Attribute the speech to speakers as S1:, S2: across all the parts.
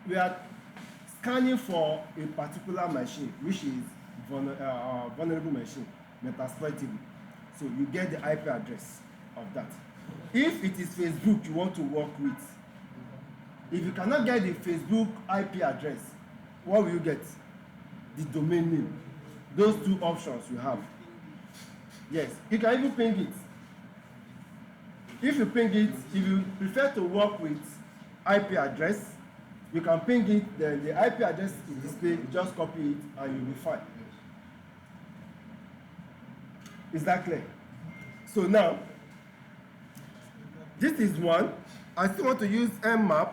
S1: we are scanning for a particular machine, which is vulnerable machine, metasploitable. So you get the IP address of that. If it is Facebook you want to work with, if you cannot get the Facebook IP address, what will you get? The domain name. Those two options you have. Yes, you can even ping it. If you ping it, if you prefer to work with IP address, you can ping it, then the IP address is displayed, you just copy it and you'll be fine. Is that clear? So now, this is one. I still want to use nmap.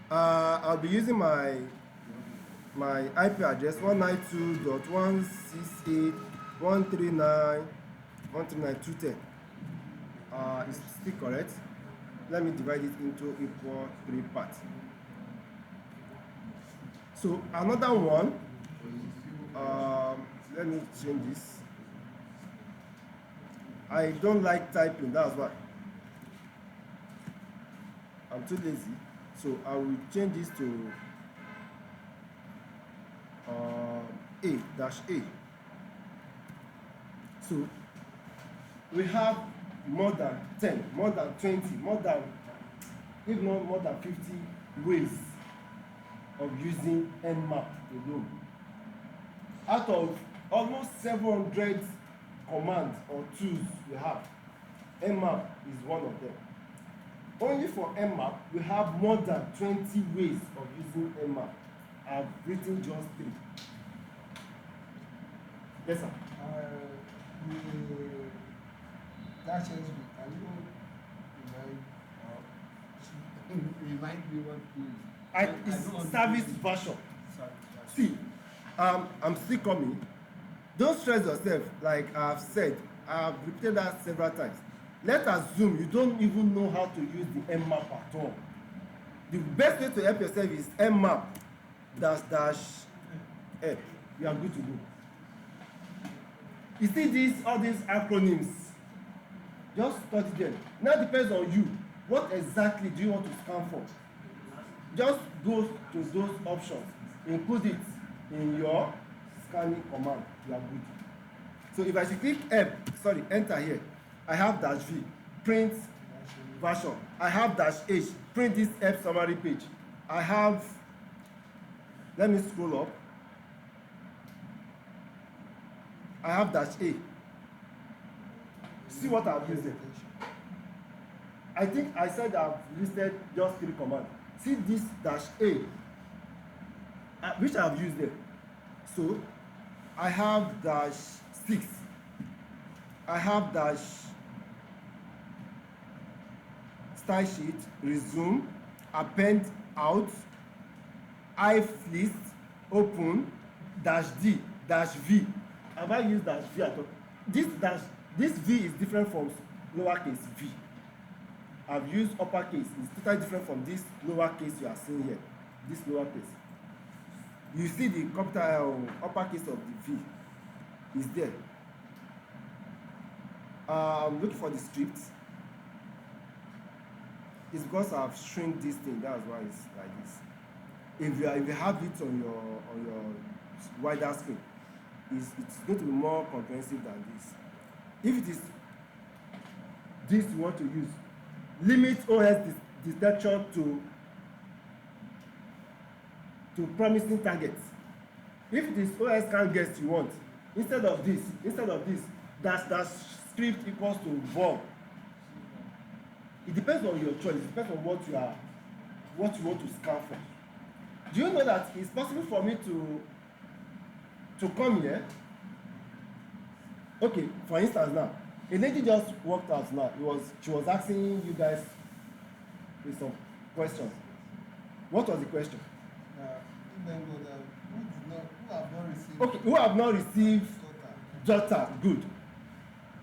S1: I'll be using my IP address 192.168.139.139.210. It's still correct. Let me divide it into equal 3 parts. So another one, let me change this. I don't like typing, that's why. I'm too lazy. So I will change this to A-A. So we have more than 10, more than 20, more than, if not more than 50 ways of using nmap alone. Out of almost 700 commands or tools we have, nmap is one of them. Only for nmap, we have more than 20 ways of using nmap. I've written just 3. Yes, sir.
S2: That changes me. Can you remind me what it is?
S1: It's service version. See, I'm still coming. Don't stress yourself, like I've said. I've repeated that several times. Let's assume you don't even know how to use the nmap at all. The best way to help yourself is nmap -help. You are good to go. You see all these acronyms, just study them. Now it depends on you. What exactly do you want to scan for? Just go to those options, include it in your scanning command. You are good. So if I should click enter here, I have -v, print version. I have -h, print this help summary page. I have, let me scroll up. I have -a. See what I've used there. I think I said I've listed just 3 commands. See this -a, which I've used there. So I have -6. I have style sheet, resume, append out, if list, open, -d, -v. Have I used -v at all? This v is different from lowercase v. I've used uppercase. It's totally different from this lowercase you are seeing here. This lowercase. You see the capital uppercase of the v is there. I'm looking for the script. It's because I've shrunk this thing. That's why it's like this. If you have it on your wider screen, it's going to be more comprehensive than this. If it is this you want to use, limit OS detection to promising targets. If it is OS can't guess you want, instead of this, that script equals to vol. It depends on your choice. It depends on what you want to scan for. Do you know that it's possible for me to come here? Okay, for instance now, a lady just walked out now. She was asking you guys with some questions. What was the question?
S2: Who have not received?
S1: Okay, who have not received Jota? Good.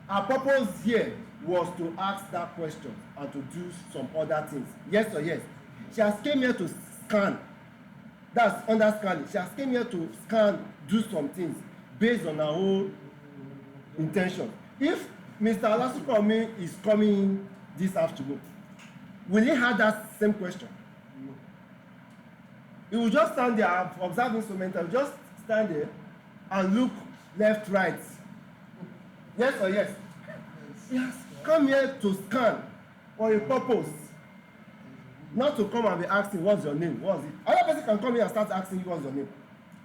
S1: Our purpose here was to ask that question and to do some other things. Yes or yes? She has came here to scan. That's under scanning. She has came here to scan, do some things based on her own intention. If Mr. Alasukomi is coming this afternoon, Will he have that same question? He will just stand there, observe instrument, and just stand there and look left, right. Yes or yes? Yes. Come here to scan for a purpose. Not to come and be asking, what's your name? What's it? Another person can come here and start asking you, what's your name?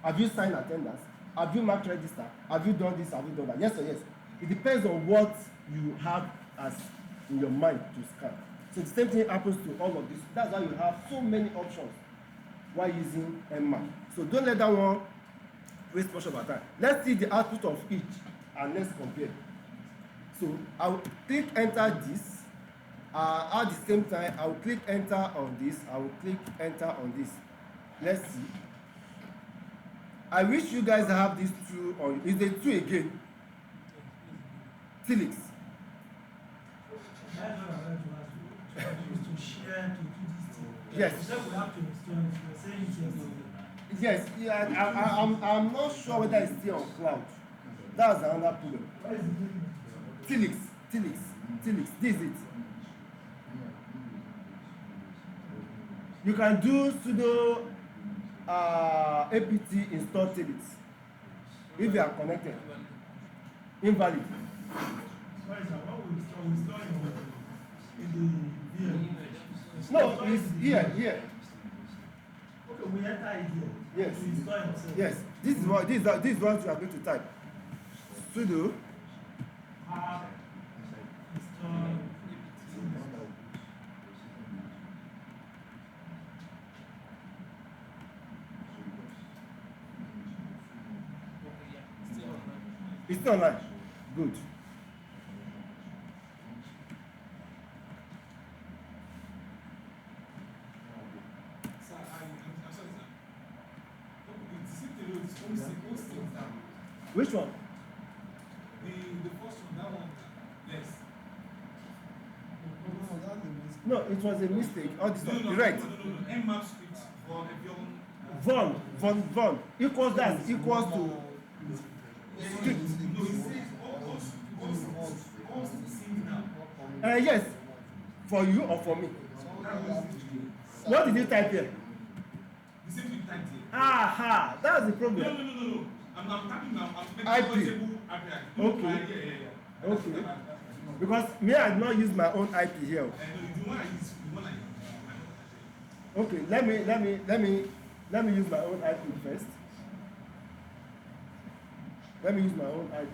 S1: Have you signed attendance? Have you marked register? Have you done this? Have you done that? Yes or yes? It depends on what you have as in your mind to scan. So the same thing happens to all of this. That's why you have so many options while using nmap. So don't let that one waste much of our time. Let's see the output of each and let's compare. So I will click enter this. At the same time, I will click enter on this. I will click enter on this. Let's see. I wish you guys have these two on. Is the two again? Tilix. Yes. Yes. Yeah, I'm not sure whether it's still on cloud. That's another problem. Tilix. This is it. You can do sudo apt install Tilix if you are connected. Invalid.
S3: Sorry, sir. What we install in the VM?
S1: No, it's here.
S3: Okay, we enter it here.
S1: Yes.
S3: To install yourself.
S1: Yes. This is what you are going to type. Sudo
S3: App install.
S1: It's still online. Good.
S4: Sir, I'm sorry, sir. It's simply posting down.
S1: Which one?
S4: The first one, that one, yes.
S1: No, it was a mistake. All this one. Right.
S4: No. nmap script for the
S1: Von equals that equals to script.
S4: No, it says all sync now.
S1: Yes. For you or for me? What did you type here?
S4: The same thing typed here.
S1: Aha, that's the problem.
S4: No. I'm typing now.
S1: IP. Okay. Okay. Because me, I did not use my own IP here.
S4: The one I use,
S1: Okay, let me use my own IP first. Let me use my own IP.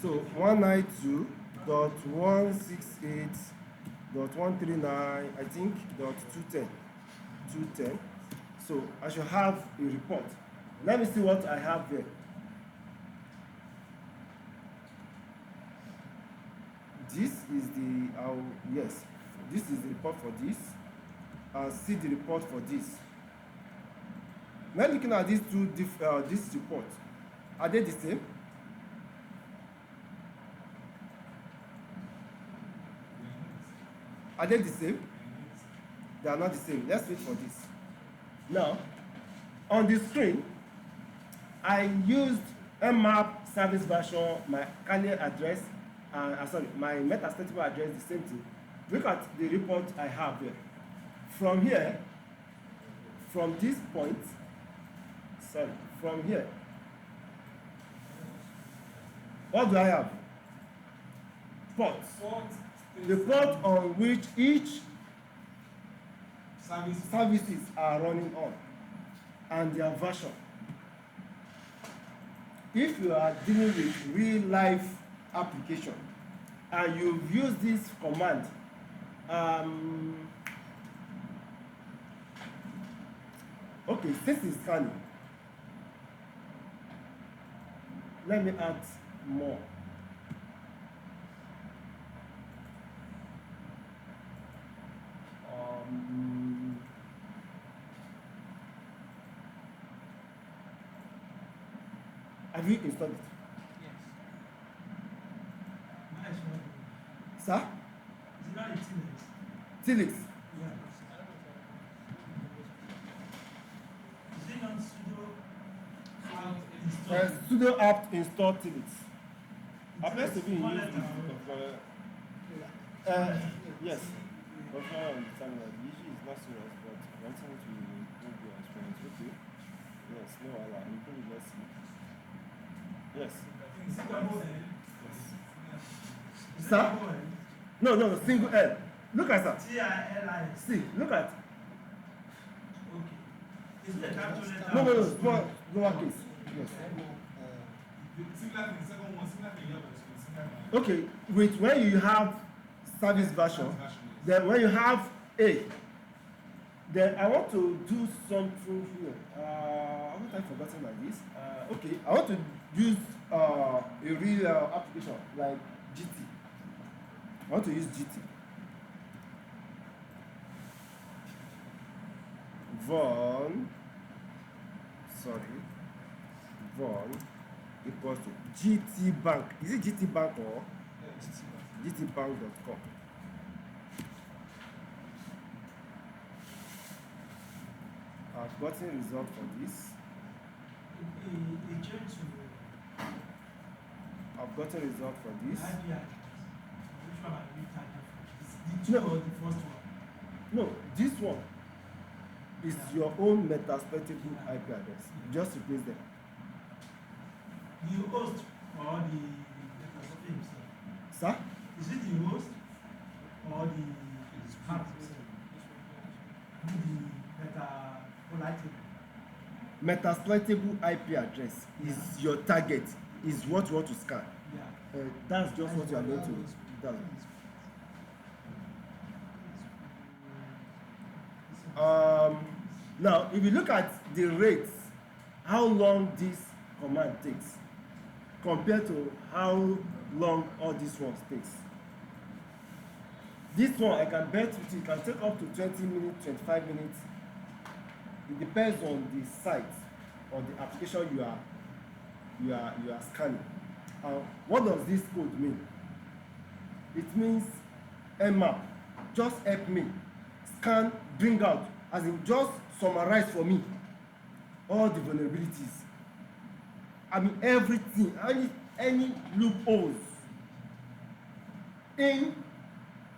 S1: So 192.168.139, I think, .210. So I should have a report. Let me see what I have there. This is the yes. This is the report for this. And see the report for this. When looking at these two this report, are they the same? Are they the same? They are not the same. Let's wait for this. Now, on the screen, I used nmap service version, my kernel address, and my metastatable address, the same thing. Look at the report I have here. From here, from this point, from here, what do I have? Ports. The port on which each services are running on and their version. If you are dealing with real life application and you've used this command, okay, this is scanning. Let me add more. Have you installed it?
S3: Yes. Nice one.
S1: Sir?
S3: Is it not a Tilix?
S1: Tilix.
S3: Yeah.
S1: sudo apt install tilt. Appears to be in use
S3: Yes.
S1: yes. But for on the terminal, the issue is not serious, but wanting to improve your experience. Okay. Yes, no, I'll improve it. Let's see. Yes. Sir? No, single L. Look at that.
S3: T-I-L-I-S.
S1: See, look at.
S3: Okay. Is it a capital letter?
S1: No, small, lowercase. Yes.
S4: Similar thing, second one, similar thing, yeah, but
S1: Okay, with when you have service version, then when you have A, then I want to do something here. Haven't I forgotten like this? Okay, I want to use a real application like GT. I want to use GT. Von equals to GT Bank. Is it GT Bank or gtbank.com? I've gotten result for this.
S3: It changed to
S1: I've gotten result for this.
S3: IBI. Which one are you targeting for? The two or the first one?
S1: No, this one is your own metaspectable IP address. Just replace them.
S3: The host or the metasploit himself?
S1: Sir?
S3: Is it the host or the app itself? The
S1: Metasploitable IP address is your target, is what you want to scan.
S3: Yeah.
S1: That's just what you are going to do. Now, if you look at the rates, how long this command takes compared to how long all these ones takes. This one, I can bet with you, can take up to 20 minutes, 25 minutes. It depends on the site or the application you are scanning. What does this code mean? It means nmap, just help me scan, bring out, as in just summarize for me all the vulnerabilities. I mean everything, any loopholes in,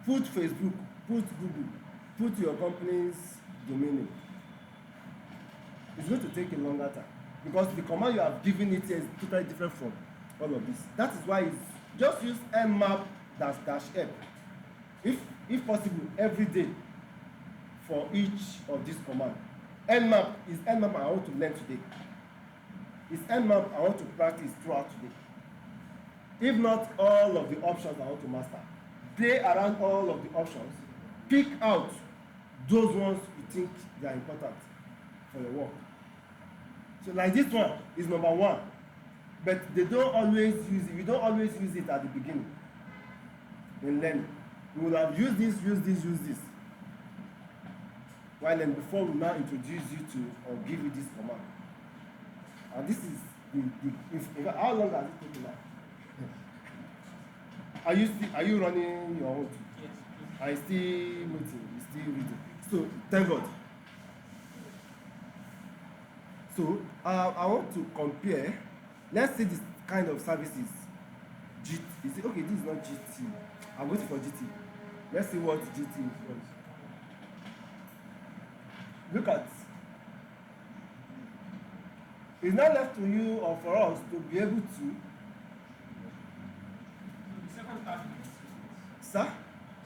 S1: put Facebook, put Google, put your company's domain name. It's going to take a longer time because the command you have given it is totally different from all of this. That is why it's just use nmap -help. If possible, every day for each of these commands. Nmap is nmap I want to learn today. It's nmap I want to practice throughout today. If not all of the options I want to master, play around all of the options, pick out those ones you think they are important for your work. So like this one is number one, but they don't always use it. We don't always use it at the beginning in learning. We will have use this. While then before we now introduce you to or give you this command. And this is how long has it taken now? Are you running your own?
S3: Yes.
S1: I still waiting, you still reading. So thank God. So I want to compare. Let's say this kind of services. GT. Is it okay? This is not GT. I'm waiting for GT. Let's see what GT is. Look at. It's not left to you or for us to be able to. Sir,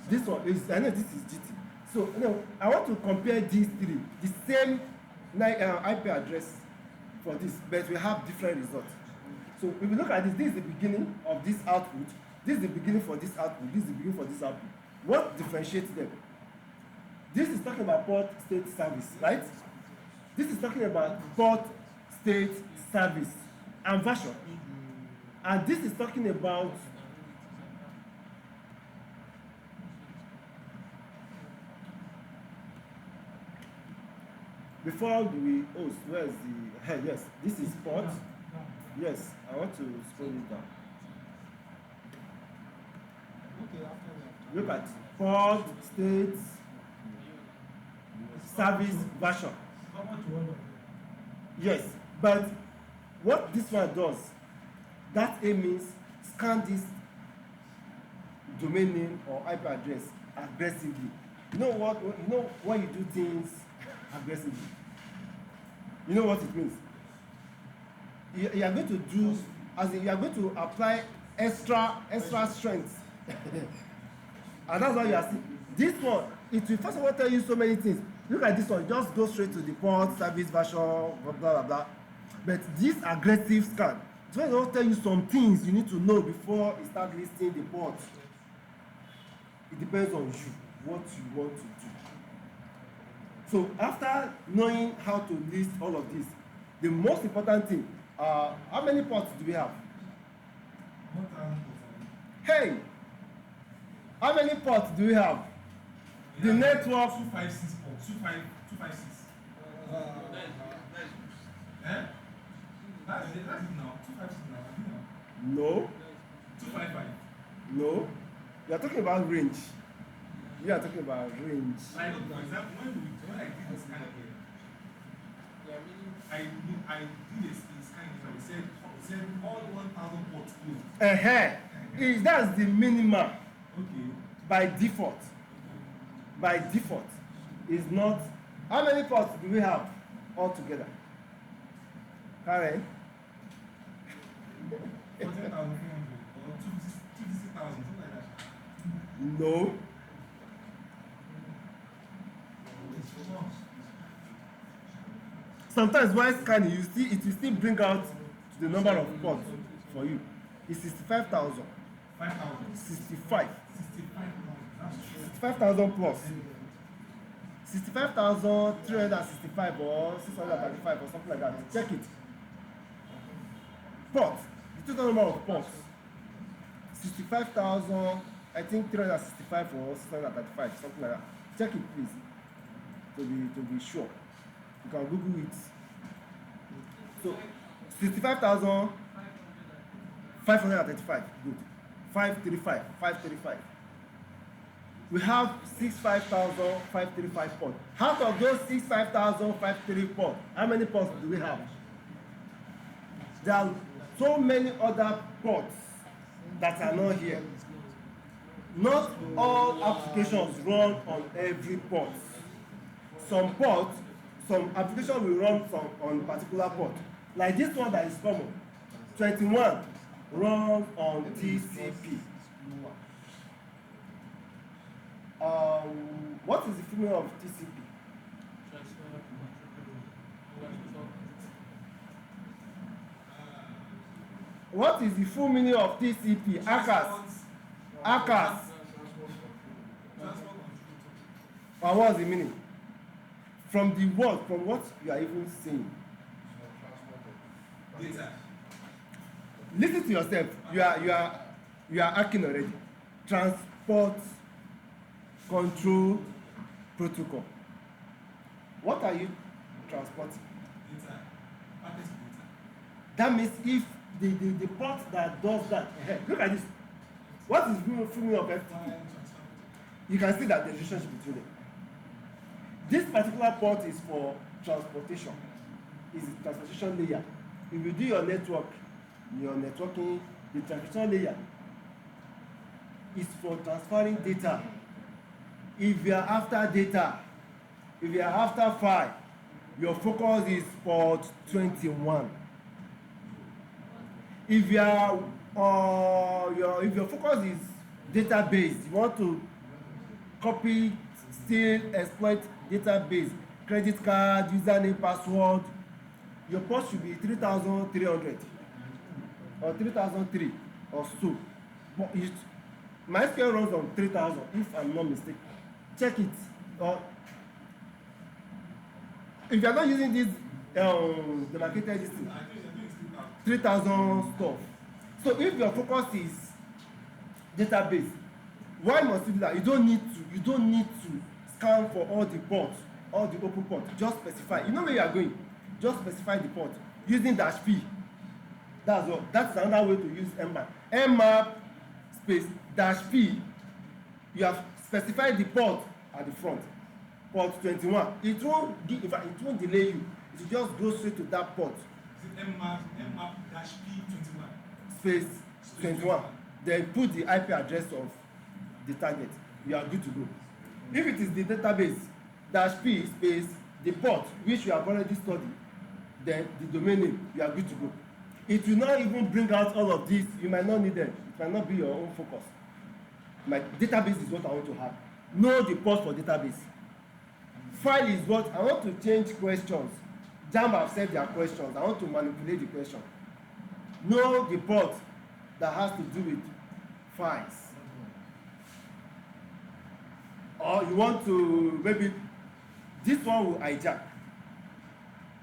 S1: this one is. I know this is GT. So I want to compare these three, the same IP address for this, but we have different results. So if you look at this is the beginning of this output. This is the beginning for this output. This is the beginning for this output. What differentiates them? This is talking about port state service, right? This is talking about port state service and version. And this is talking about before we host, where's the head? Yes, this is port. Yes, I want to scroll it down. Look at port state service version.
S3: Common to all of them.
S1: Yes, but what this one does, that A means scan this domain name or IP address aggressively. You know what? You know when you do things aggressively. You know what it means. You are going to do, as in you are going to apply extra strength, and that's why you are seeing this one. It will first of all tell you so many things. Look at this one. Just go straight to the port service version, blah blah blah. But this aggressive scan, it's going to tell you some things you need to know before you start listing the port. It depends on you, what you want to do. So after knowing how to list all of this, the most important thing, how many ports do we have?
S4: 1,000.
S1: Hey, how many ports do we have? The network.
S4: 256 ports. 256. Eh? That's it now. 256 now.
S1: No.
S4: 255.
S1: No. You are talking about range. You are talking about range.
S4: Like, for example, when I did this kind of thing, I did a scan and it said all 1,000 ports closed.
S1: That's the minimum.
S4: Okay.
S1: By default. By default. Is not. How many ports do we have altogether? Karen?
S4: 14,400 or 260,000, something like that.
S1: No. Sometimes while scanning, it will still bring out the number of ports for you. It's 65,000.
S4: 5,000.
S1: 65.
S4: 65,000.
S1: 65,000 plus. 65,365 or 635 or something like that. Check it. Ports. The total number of ports. 65,000, I think 365 or 635, something like that. Check it, please. To be sure. You can Google it. So 65,535. Good. 535. We have 65,535 ports. Out of those 65,535 ports, how many ports do we have? There are so many other ports that are not here. Not all applications run on every port. Some applications will run on particular port. Like this one that is common, 21 runs on TCP. What is the full meaning of TCP? What is the full meaning of TCP? ACAS. And what's the meaning? From the word, from what you are even saying.
S4: Data.
S1: Listen to yourself. You are hacking already. Transport control protocol. What are you transporting?
S4: Data. Packet data.
S1: That means if the port that does that, look at this. What is the full meaning of FTP? You can see that the relationship between them. This particular port is for transportation. It's a transportation layer. If you do your networking, the transportation layer is for transferring data. If you are after data, if you are after file, your focus is port 21. If your focus is database, you want to copy, steal, exploit database, credit card, username, password, your port should be 3,300 or 3,003 or so. But MySQL runs on 3,000 if I'm not mistaken. Check it. Or if you are not using this demarcated system, 3,000 stuff. So if your focus is database, why must you do that? You don't need to scan for all the ports, all the open ports. Just specify. You know where you are going. Just specify the port using -p. That's all. That's another way to use nmap. Nmap space -p. You have specified the port at the front. Port 21. It won't delay you. It will just go straight to that port
S4: Is it nmap dash P21?
S1: Space 21. Then put the IP address of the target. You are good to go. If it is the database dash P space the port which you have already studied, then the domain name, you are good to go. It will not even bring out all of this. You might not need them. It might not be your own focus. My database is what I want to have. Know the port for database. File is what I want to change questions. JAM have said their questions. I want to manipulate the question. Know the port that has to do with files. Or you want to, maybe this one will hijack.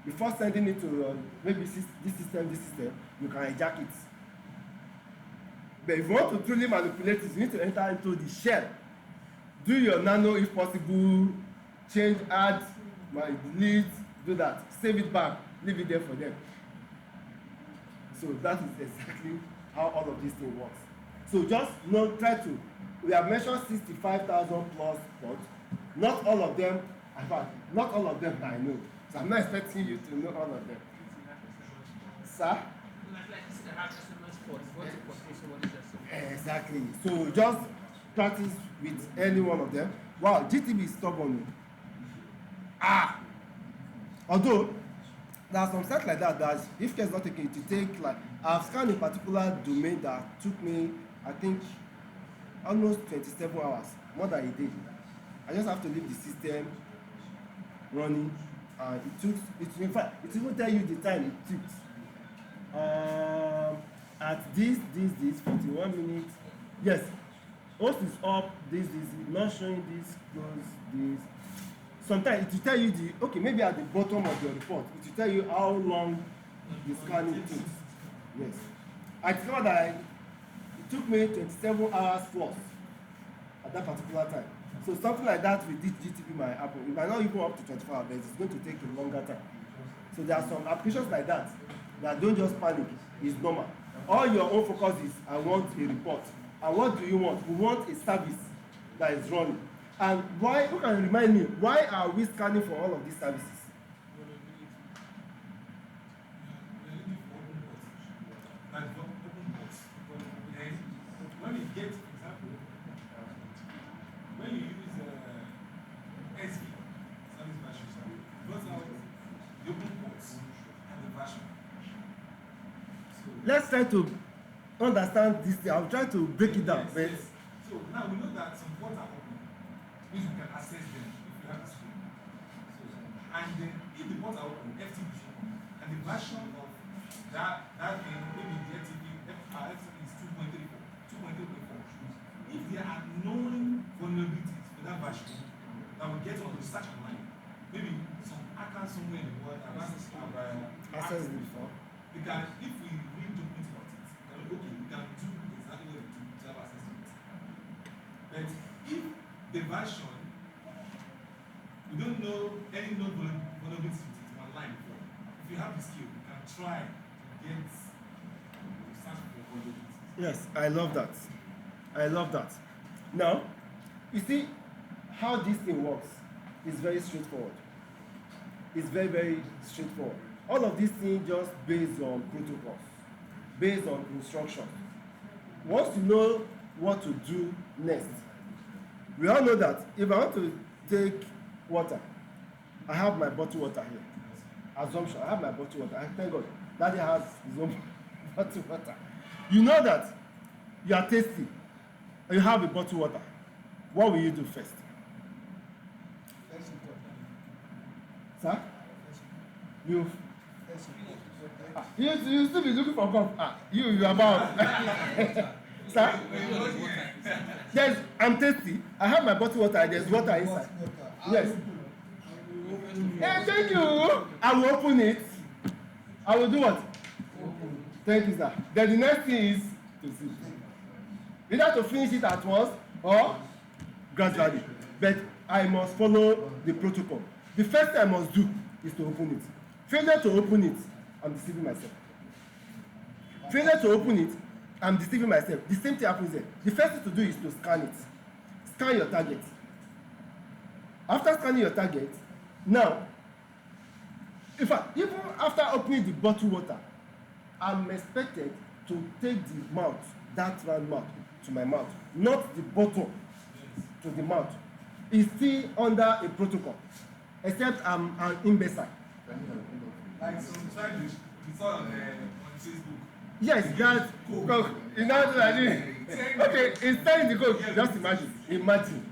S1: Before sending it to maybe this system, you can hijack it. But if you want to truly manipulate it, you need to enter into the shell. Do your nano if possible, change, add, delete, do that. Save it back, leave it there for them. So that is exactly how all of this thing works. So just try to, we have mentioned 65,000 plus ports. Not all of them, in fact, not all of them I know. So I'm not expecting you to know all of them. Sir? Exactly. So just practice with any one of them. Wow, GTB is stubborn. Although there are some sites like that if care is not taken, it will take like I've scanned a particular domain that took me, I think, almost 27 hours, more than a day. I just have to leave the system running. In fact, it even tell you the time it took. At this 51 minutes. Yes, host is up. This not showing this. Close this. Sometimes it will tell you maybe at the bottom of your report, it will tell you how long the scanning took. Yes, I discovered that it took me 27 hours plus at that particular time. So something like that with this GTP might happen. It might not even up to 24 hours, it's going to take a longer time. So there are some applications like that don't just panic. It's normal. All your own focus is, I want a report. And what do you want? We want a service that is running. And why, who can remind me, why are we scanning for all of these services?
S4: When you get, for example, when you use SV, service version, because out the open ports and the version. So
S1: let's try to understand this thing. I'll try to break it down.
S4: Yes, yes. So now we know that some ports are open, which we can access them if you have the screen. And then if the ports are open, FTP, and the version of that thing, maybe the FTP is 2.34. If there are known vulnerabilities for that version that will get on the search online, maybe some hacker somewhere in the world have access before, we can, if we read documents about it, we can do exactly what we do to have access to it. But if the version, we don't know any known vulnerabilities with it online before, if you have the skill, you can try to get search for vulnerabilities.
S1: Yes, I love that. Now, you see how this thing works is very straightforward. It's very, very straightforward. All of these things just based on protocols, based on instructions. Once you know what to do next, we all know that if I want to take water, I have my bottled water here. Assumption, I have my bottled water. I thank God, Daddy has his own bottled water. You know that you are thirsty and you have a bottled water. What will you do first? Sir? You still be looking for cup. You about. Sir? Yes, I'm thirsty. I have my bottled water and there's water inside. Yes. Hey, thank you. I will open it. I will do what? Thank you, sir. Then the next thing is to see. Either to finish it at once or gradually. But I must follow the protocol. The first thing I must do is to open it. Failure to open it, I'm deceiving myself. Failure to open it, I'm deceiving myself. The same thing happens there. The first thing to do is to scan it. Scan your target. After scanning your target, now, In fact, even after opening the bottled water, I'm expected to take the mouth, that round mouth, to my mouth, not the bottle to the mouth. It's still under a protocol, except I'm an imbecile.
S4: Like some child we saw on Facebook.
S1: Yes, that Coke. You know what I mean? Okay, it's telling the Coke. Just imagine.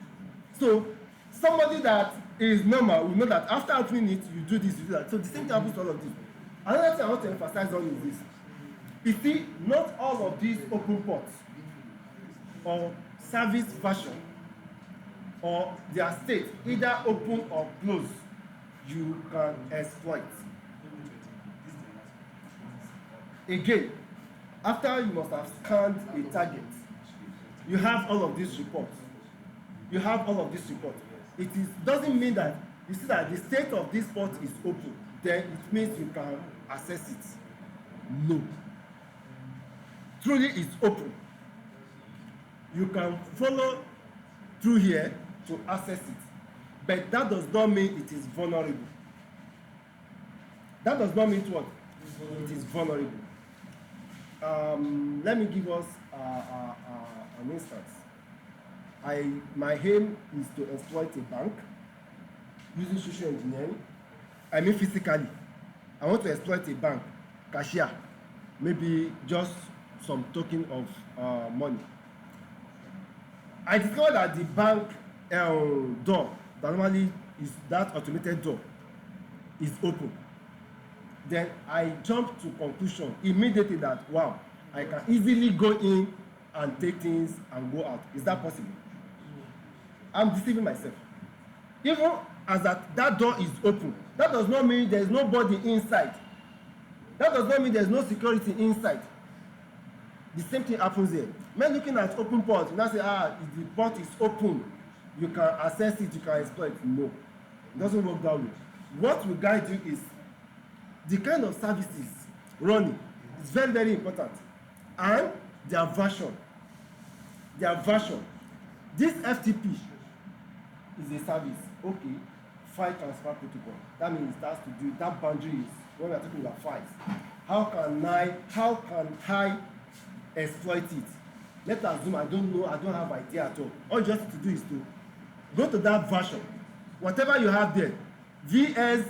S1: So somebody that is normal will know that after opening it, you do this, you do that. So the same thing happens to all of this. Another thing I want to emphasize on is this. You see, not all of these open ports or service version or their state, either open or closed, you can exploit. Again, after you must have scanned a target, you have all of these reports. You have all of these reports. It doesn't mean that you see that the state of this port is open, then it means you can access it. No. Truly it's open. You can follow through here to access it, but that does not mean it is vulnerable. That does not mean what? It is vulnerable. Let me give us an instance. My aim is to exploit a bank using social engineering. I mean physically. I want to exploit a bank, cashier, maybe just some token of money. I discovered that the bank door that normally is that automated door is open. Then I jumped to conclusion immediately that wow, I can easily go in and take things and go out. Is that possible? I'm deceiving myself. Even as that door is open, that does not mean there is nobody inside. That does not mean there is no security inside. The same thing happens here. Men looking at open port, you now say, if the port is open, you can access it, you can exploit. No, it doesn't work that way. What will guide you is the kind of services running is very, very important, and their version. This FTP is a service. Okay, file transfer protocol. That means it has to do that boundary is when we are talking about files. How can I exploit it? Let's assume I don't know, I don't have idea at all. All you just have to do is to go to that version, whatever you have there, VS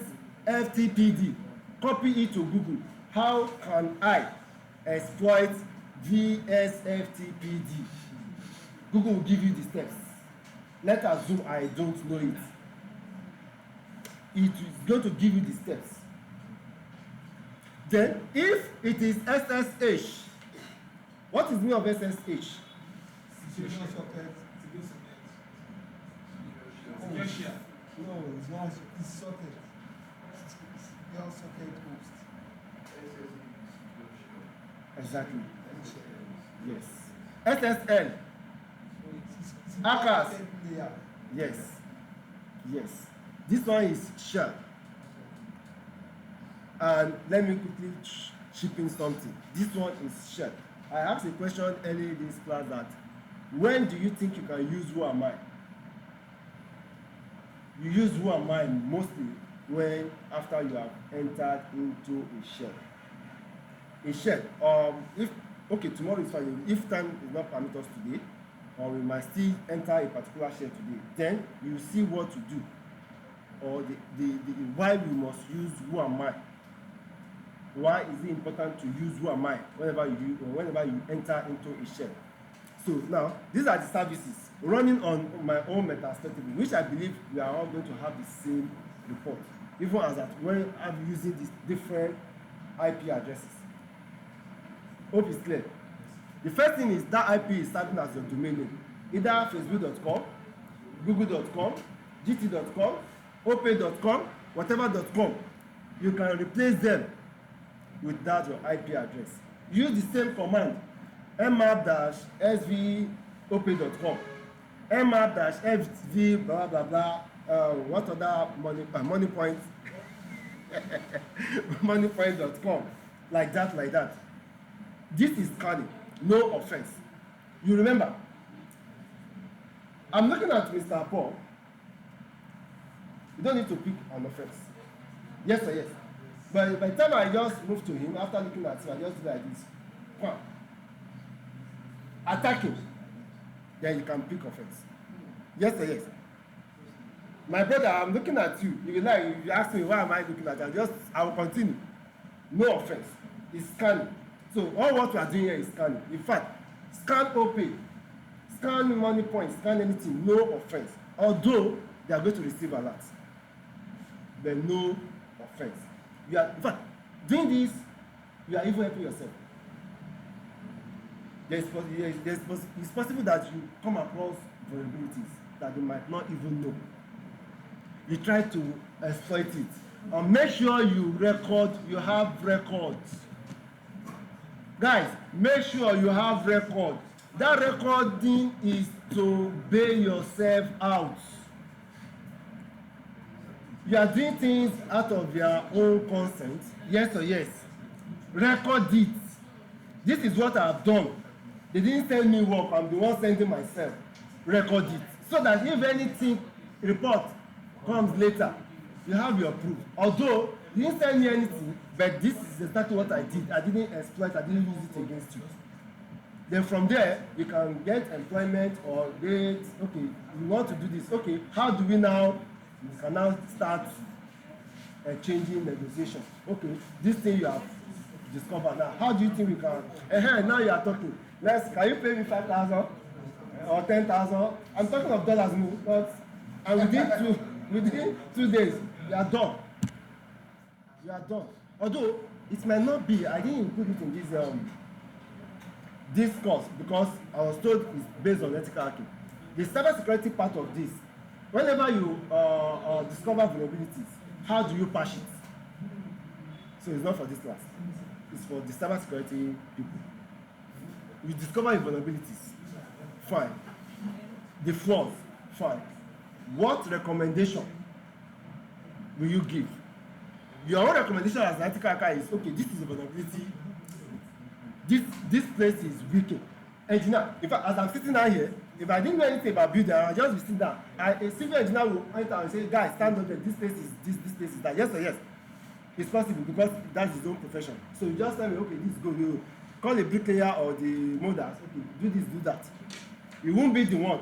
S1: FTPD, copy it to Google. How can I exploit VSFTPD? Google will give you the steps. Let's assume I don't know it. It is going to give you the steps. Then, if it is SSH, what is the meaning of SSH?
S2: Secure socket.
S4: Secure share.
S2: No, it's not. It's socket. Secure socket host.
S1: Exactly. Yes. SSL. Hackers. Yes. This one is shell. And let me quickly chip in something. This one is shell. I asked a question earlier in this class that when do you think you can use who am I? You use who am I mostly when after you have entered into a shell. A shell. If tomorrow is fine. If time is not permit us today, or we might still enter a particular shell today, then you see what to do, or the why we must use who am I. Why is it important to use who am I whenever you enter into a shell? So now these are the services running on my own metasploitable, which I believe we are all going to have the same report, even as that when I'm using these different IP addresses. Hope it's clear. The first thing is that IP is serving as your domain name, either facebook.com, google.com, gt.com, opay.com, whatever.com. You can replace them with that your IP address. Use the same command, nmap-sv opay.com, nmap-sv blah blah blah. What other money points? moneypoint.com, like that. This is scanning, no offense. You remember, I'm looking at Mr. Paul. You don't need to pick an offense. Yes or yes? But by the time I just move to him, after looking at him, I just do like this. Come. Attack him. Then you can pick offense. Yes or yes? My brother, I'm looking at you. You will like, if you ask me why am I looking at you, I will continue. No offense. It's scanning. So all what we are doing here is scanning. In fact, scan OP, scan money points, scan anything, no offense. Although they are going to receive alerts, but no offense. You are, in fact, doing this, you are even helping yourself. It's possible that you come across vulnerabilities that you might not even know. You try to exploit it. And make sure you have records. Guys, make sure you have record. That recording is to bail yourself out. You are doing things out of your own consent. Yes or yes? Record it. This is what I have done. They didn't send me work, I'm the one sending myself. Record it. So that if anything report comes later, you have your proof. Although you didn't send me anything, but this is exactly what I did. I didn't exploit, I didn't use it against you. Then from there, you can get employment or get, okay, you want to do this. Okay, how do we now, you can now start changing negotiation. Okay, this thing you have discovered now, how do you think we can, now you are talking. Can you pay me 5,000 or 10,000? I'm talking of dollars, but and within 2 days, you are done. You are done. Although it might not be, I didn't include it in this course because I was told it's based on ethical hacking. The cybersecurity part of this, whenever you discover vulnerabilities, how do you patch it? So it's not for this class. It's for the cybersecurity people. You discover vulnerabilities, fine. The flaws, fine. What recommendation will you give? Your own recommendation as an ethical hacker is, okay, this is a vulnerability. This place is weak. Engineer, in fact, as I'm sitting down here, if I didn't know anything about building, I'll just be sitting down. A civil engineer will enter and say, guys, stand up there, this place is this place is that. Yes or yes? It's possible because that's his own profession. So you just tell me, okay, this go, you call the bricklayer or the molders, okay, do this, do that. You won't be the one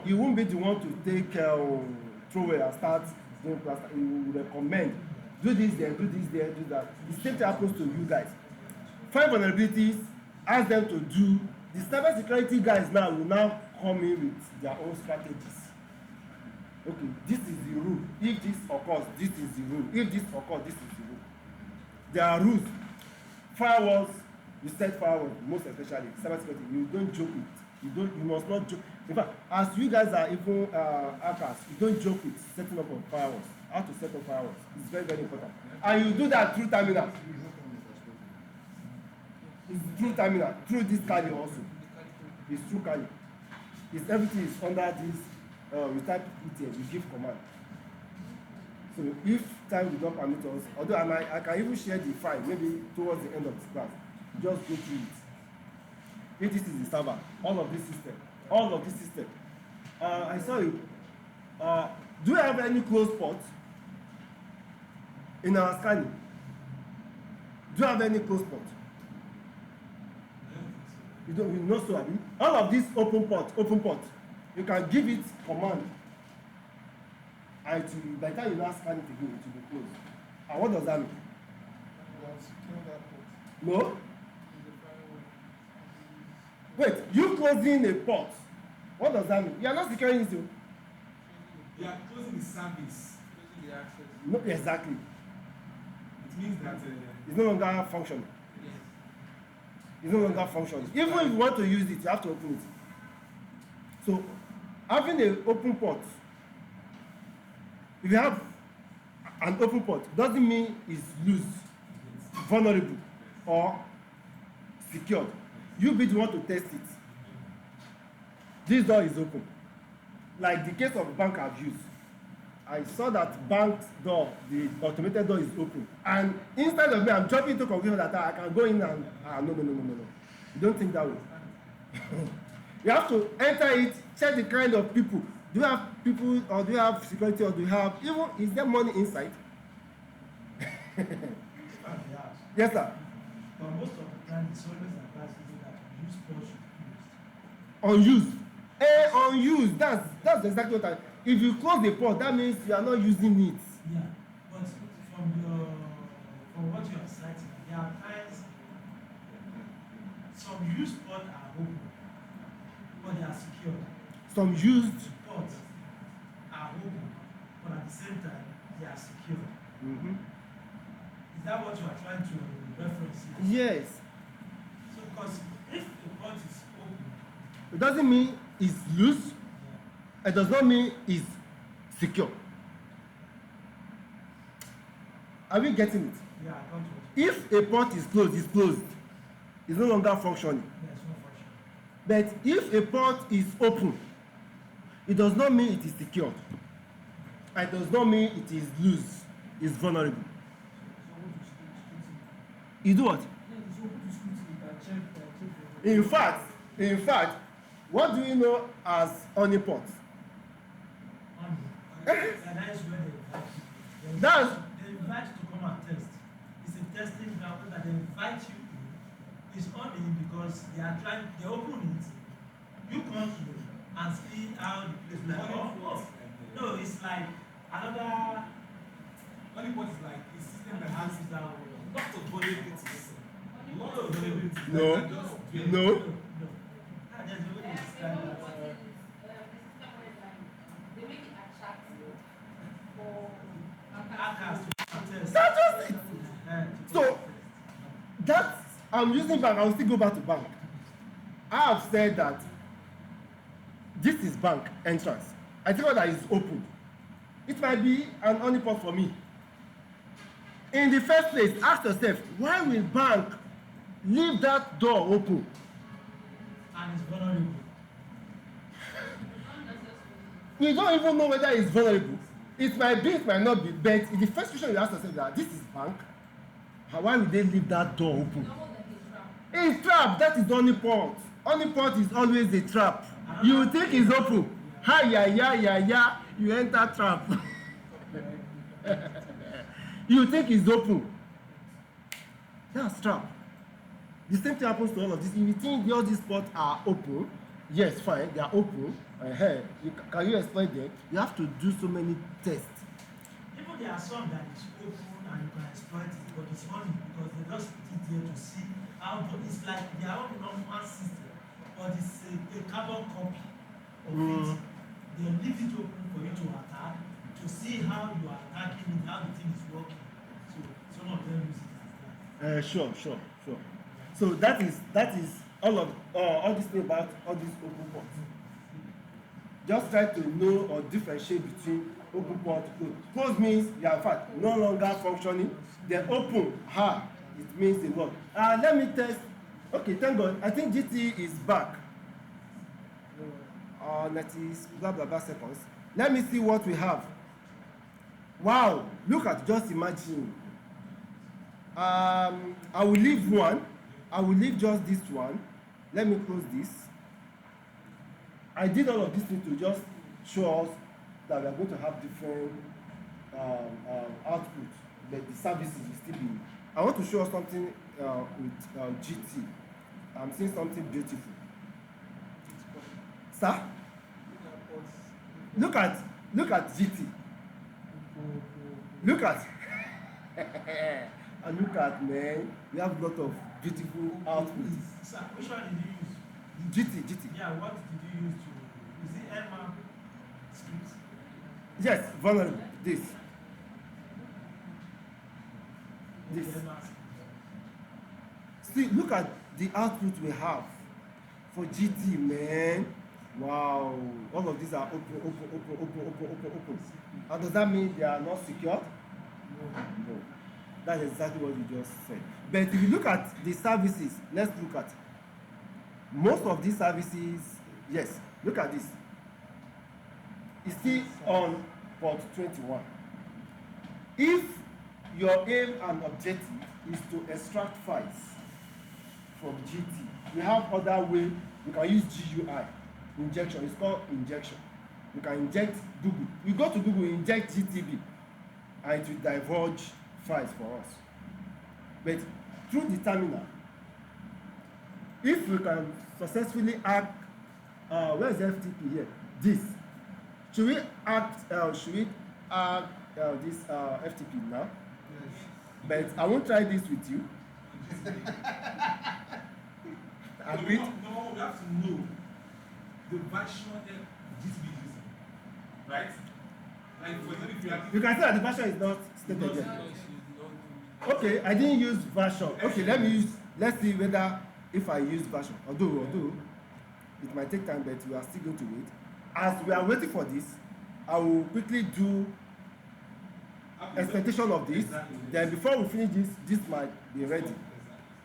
S1: to take throw away and start doing plaster. He will recommend, do this there, do this there, do that. The same thing happens to you guys. Find vulnerabilities, ask them to do. The cybersecurity guys now will now come in with their own strategies. Okay, this is the rule. If this occurs, this is the rule. If this occurs, this is the rule. There are rules. Firewalls, you set firewalls, most especially cybersecurity. You don't joke with. You must not joke. In fact, as you guys are even hackers, you don't joke with setting up of firewalls. How to set up firewalls. It's very, very important. And you do that through terminal. It's through terminal, through this Kali also. It's through Kali. It's everything is under this. We type it here, we give command. So if time will not permit us, although I can even share the file maybe towards the end of this class, just go through it. If this is the server, all of this system. I saw you. Do you have any closed ports in our scanning? Do you have any closed ports? You know so, I mean, all of these open ports, you can give it command, and by the time you now scan it again, it will be closed. And what does that mean? No? Wait, you closing a port, what does that mean? You are not securing it.
S4: You are closing the service. Closing the access.
S1: No, exactly.
S4: It means that
S1: it's no longer functioning. It's no longer functioning. Even if you want to use it, you have to open it. So, having an open port, if you have an open port, doesn't mean it's loose, vulnerable, or secured. You be the one to test it. This door is open. Like the case of the bank I've used. I saw that bank's door, the automated door is open. And instead of me, I'm jumping to conclusion that I can go in and, no. You don't think that way. You have to enter it, check the kind of people. Do you have people, or do you have security, or do you have, even, is there money inside? Yes, sir.
S3: But most of the time, it's always advised to do that. Use port should be used.
S1: Unused. Unused. That's exactly what I. If you close the port, that means you are not using it.
S3: Yeah, but from what you are citing, there are times some used ports are open, but they are secured.
S1: Some used.
S3: Ports are open, but at the same time, they are secured.
S1: Mm-hmm.
S3: Is that what you are trying to reference here?
S1: Yes.
S3: So, because if the port is open,
S1: It doesn't mean it's loose.
S3: yeah,
S1: It does not mean it's secure. Are we getting it?
S3: yeah, I got what
S1: If a port is closed, it's closed. It's no longer functioning.
S3: yeah, it's not function.
S1: But if a port is open, it does not mean it is secured. It does not mean it is loose. It's vulnerable. You do what? In fact, what do you know as honeypot?
S3: That is where they invite you.
S1: That's-
S3: They invite you to come and test. It's a testing ground that they invite you in. It's only because they open it. You come to and see how the place like. No, it's like another.
S4: Honeypot is like a system that has
S3: that
S4: lots of vulnerabilities. Lots of vulnerabilities.
S1: No.
S4: that just dwell.
S1: No.
S3: No. There's a way to describe that.
S5: They make it attractive for
S3: Hackers to test.
S1: That's just it.
S3: To
S1: So-
S3: test.
S1: That's I'm using bank. I will still go back to bank. I have said that this is bank entrance. I think that is open. It might be an honeypot for me. In the first place, ask yourself, why will bank leave that door open?
S3: And it's vulnerable.
S1: You don't even know whether it's vulnerable. It might be, it might not be. But the first question you ask yourself is that this is bank. Why would they leave that door open? It's trap. That is honeypot. Honeypot is always a trap. You think it's open. Hi, ya. You enter trap. You think it's open. That's trap. The same thing happens to all of this. If you think all these spots are open, yes, fine, they are open. Can you explain them? You have to do so many tests.
S3: Even there are some that is open and you can exploit it, but it's funny because they just put it there to see how, but it's like their own normal system, but it's a carbon copy of it. They leave it open for you to attack, to see how you are attacking it, how the thing is working. So some of them use it as that.
S1: Sure. So that is all this thing about all these open ports. Just try to know or differentiate between open port and closed. Closed means they are in fact no longer functioning. Then open, it means a lot. Let me test. Okay, thank God. I think GT is back. That is blah seconds. Let me see what we have. Wow, look at, just imagine. I will leave one. I will leave just this one. Let me close this. I did all of this thing to just show us that we are going to have different output, but the services will still be. I want to show us something with GT. I'm seeing something beautiful. Sir? Look at GT. Look at and look at, man, we have a lot of beautiful outputs.
S3: Sir, which one did you use?
S1: GT.
S3: Yeah, what did you use to? Is it nmap script?
S1: Yes, vulnerable. This.
S3: nmap.
S1: See, look at the output we have for GT, man. Wow. All of these are open. And does that mean they are not secured? No. That's exactly what you just said. But if you look at the services, let's look at most of these services. Yes, look at this. It's still on port 21. If your aim and objective is to extract files from GT, we have other way. You can use GUI injection. It's called injection. You can inject Google. You go to Google, inject GTB, and it will divulge files for us. But through the terminal, if we can successfully hack, where is FTP here? This. Should we hack this FTP now?
S2: Yes.
S1: But I won't try this with you. Agreed?
S4: No, we have to know the version GTB using, right? Like for example, if you have
S1: You can see that the version is not stated yet. Okay, I didn't use version. Okay, let's see whether if I use version. Although it might take time, but we are still going to wait. As we are waiting for this, I will quickly do expectation of this.
S4: Exactly.
S1: Then before we finish this might be ready.
S4: Exactly.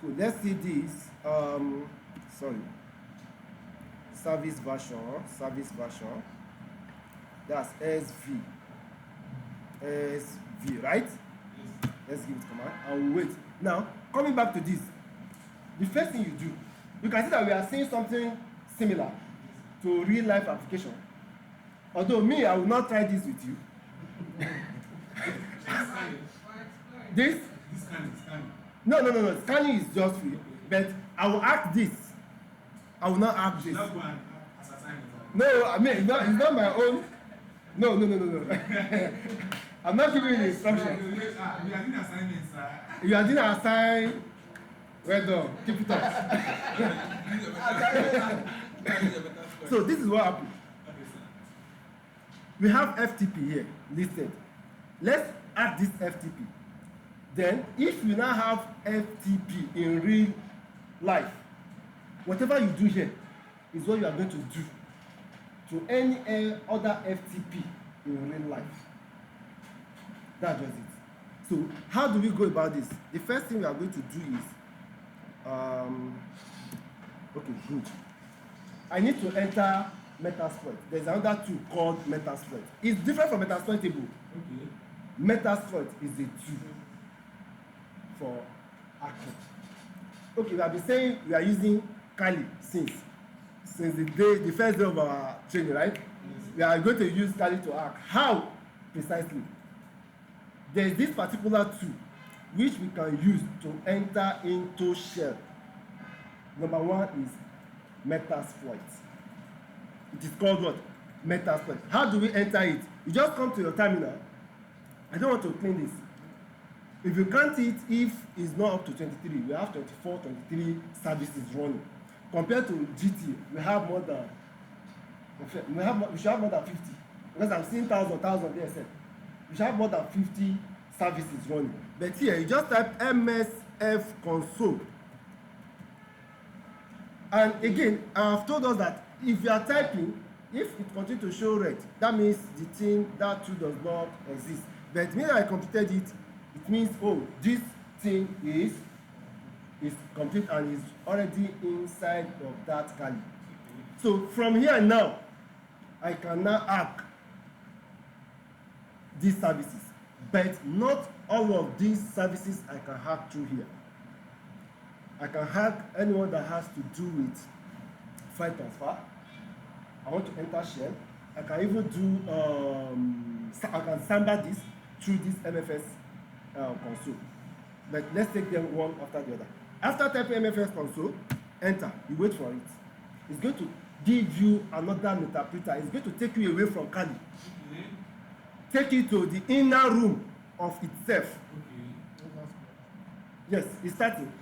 S1: Cool. Let's see this. Sorry. Service version. That's SV. SV, right?
S4: Yes.
S1: Let's give it command and we'll wait. Now, coming back to this, the first thing you do, you can see that we are seeing something similar to real life application. Although me, I will not try this with you. This?
S4: This scanning.
S1: No. Scanning is just free. But I will act this. I will not act this.
S4: Not go and as assignment.
S1: No, I mean, it's not my own. No. I'm not giving you the instruction.
S4: We are doing assignments.
S1: You are doing assign. Well done. Keep it up. So this is what happened.
S4: Okay, sir.
S1: We have FTP here listed. Let's add this FTP. Then, if you now have FTP in real life, whatever you do here is what you are going to do to any other FTP in real life. That's just it. So, how do we go about this? The first thing we are going to do is, okay, good. I need to enter Metasploit. There's another tool called Metasploit. It's different from Metasploit table.
S4: Okay.
S1: Metasploit is the tool for hacking. Okay, we have been saying we are using Kali since the first day of our training, right?
S4: Yes.
S1: We are going to use Kali to hack. How precisely? There is this particular tool which we can use to enter into shell. Number one is Metasploit. It is called what? Metasploit. How do we enter it? You just come to your terminal. I don't want to clean this. If you count it, if it's not up to 23, we have 24, 23 services running. Compared to GT, we have more than, we should have more than 50. Because I'm seeing thousand there, sir. We should have more than 50 services running. But here, you just type MSF console. And again, I have told us that if you are typing, if it continues to show red, that means the thing, that tool does not exist. But when I completed it, it means, oh, this thing is complete and is already inside of that Kali. So from here now, I can now hack these services. But not all of these services I can hack through here. I can hack anyone that has to do with file transfer. I want to enter shell. I can even do, I can samba this through this MFS console. But let's take them one after the other. After typing MFS console, enter. You wait for it. It's going to give you another interpreter. It's going to take you away from Kali.
S4: Okay.
S1: Take you to the inner room of itself.
S4: Okay.
S1: Yes, it's starting.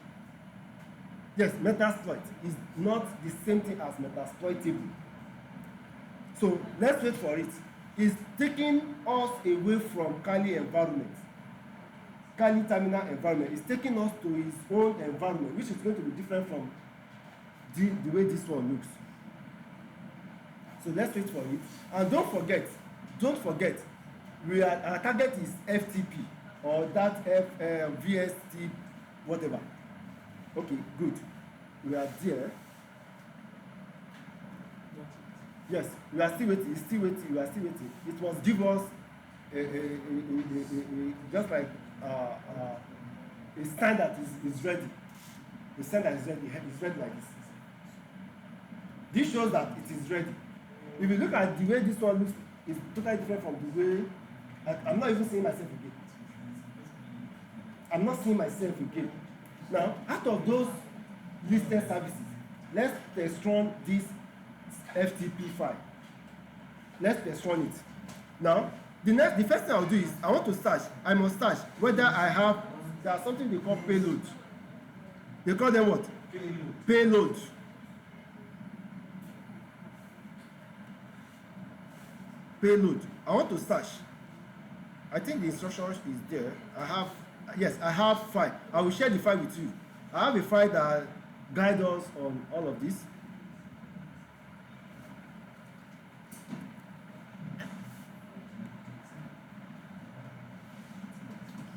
S1: Yes, Metasploit is not the same thing as Metasploitable. So let's wait for it. It's taking us away from Kali environment. Kali terminal environment is taking us to its own environment, which is going to be different from the way this one looks. So let's wait for it. And don't forget, our target is FTP or that VST, whatever. Okay, good. We are there. Yes, we are still waiting. We are still waiting. It must give us just like a sign that is ready. The sign that is ready. It's ready like this. This shows that it is ready. If you look at the way this one looks, it's totally different from the way. I'm not even seeing myself again. I'm not seeing myself again. Now, out of those listed services, let's test run this FTP file. Let's test run it. Now, the first thing I'll do is I want to search. I must search whether I have. There's something they call payload. They call them what? Payload. Payload. I want to search. I think the instruction is there. I have file. I will share the file with you. I have a file that guides us on all of this.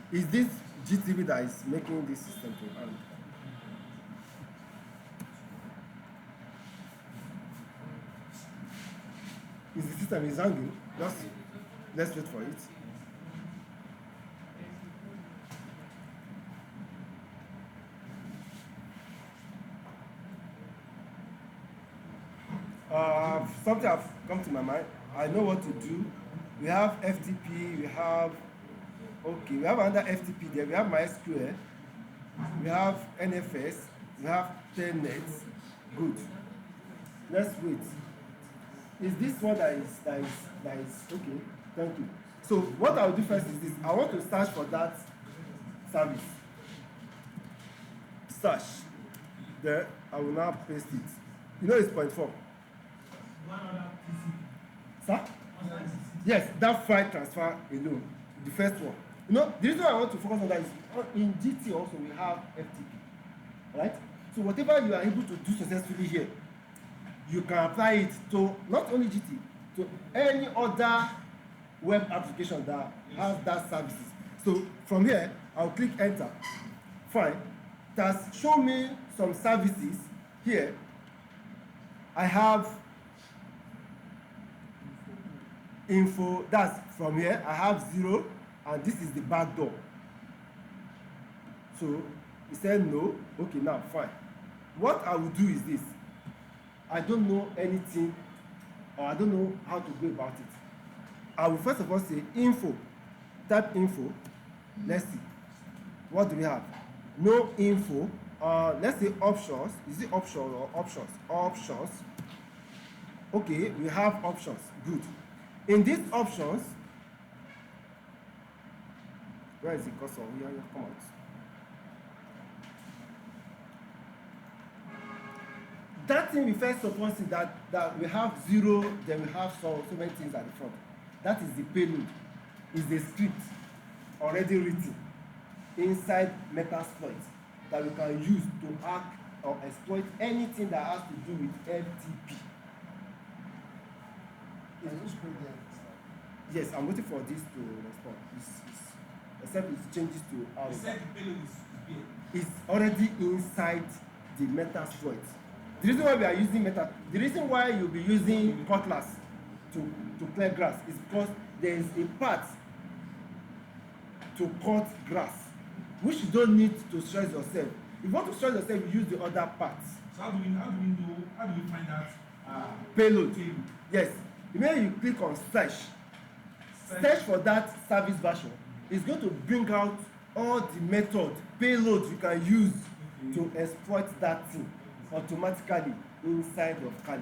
S1: Is this GTB that is making this system to run? Is the system is hanging? Let's wait for it. Something has come to my mind. I know what to do. We have FTP, we have another FTP there, we have MySQL, we have NFS, we have Telnet. Good. Let's wait. Is this one that is okay? Thank you. So what I'll do first is this. I want to search for that service. Search. There, I will now paste it. You know it's 0.4.
S3: One other TCP.
S1: Sir? Yes, that file transfer alone. The first one. You know, the reason why I want to focus on that is in GT also we have FTP. Right? So whatever you are able to do successfully here, you can apply it to not only GT, to any other web application that has that services. So from here, I'll click enter. Fine. It has shown me some services here. I have info, that's from here. I have 0, and this is the back door. So he said no. Okay, now fine. What I will do is this. I don't know anything, or I don't know how to go about it. I will first of all say info. Type info. Let's see. What do we have? No info. Let's say options. Is it option or options? Options. Okay, we have options. Good. In these options, where is the cursor? Here, come out. That thing we first suppose is that we have 0, then we have so many things at the front. That is the payload. Is the script already written inside Metasploit that we can use to hack or exploit anything that has to do with FTP. Yes, I'm waiting for this to respond. Except it changes to how.
S4: You said the payload is here.
S1: It's already inside the Metasploit. The reason why we are using the reason why you'll be using cutlass to clear grass is because there is a part to cut grass, which you don't need to stress yourself. If you want to stress yourself, you use the other parts.
S4: So how do we find that
S1: Payload. Yes. When you click on search for that service version, it's going to bring out all the methods, payloads you can use to exploit that thing automatically inside of Kali.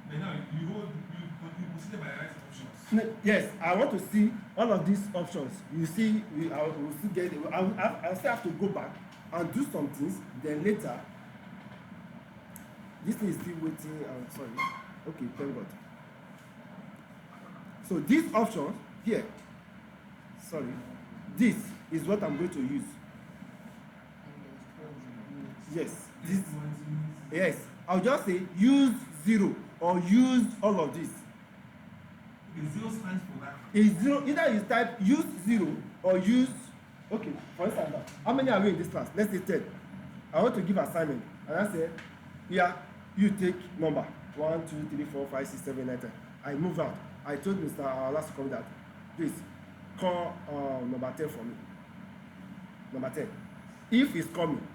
S4: But now you consider by the right options.
S1: Yes, I want to see all of these options. You see, I will still get it. I'll still have to go back and do some things. Then later, this thing is still waiting. I'm sorry. Okay, thank God. So these options here, sorry, this is what I'm going to use. Yes, this. Yes, I'll just say use 0 or use all of this.
S4: The 0 stands for that.
S1: Is 0, either you type use 0 or use, okay, for instance, how many are we in this class? Let's say 10. I want to give assignment, and I say, yeah, you take number 1, 2, 3, 4, 5, 6, 7, 8, 10. I move out. I told Mr. Last come that, please call number 10 for me. Number 10. If he's coming,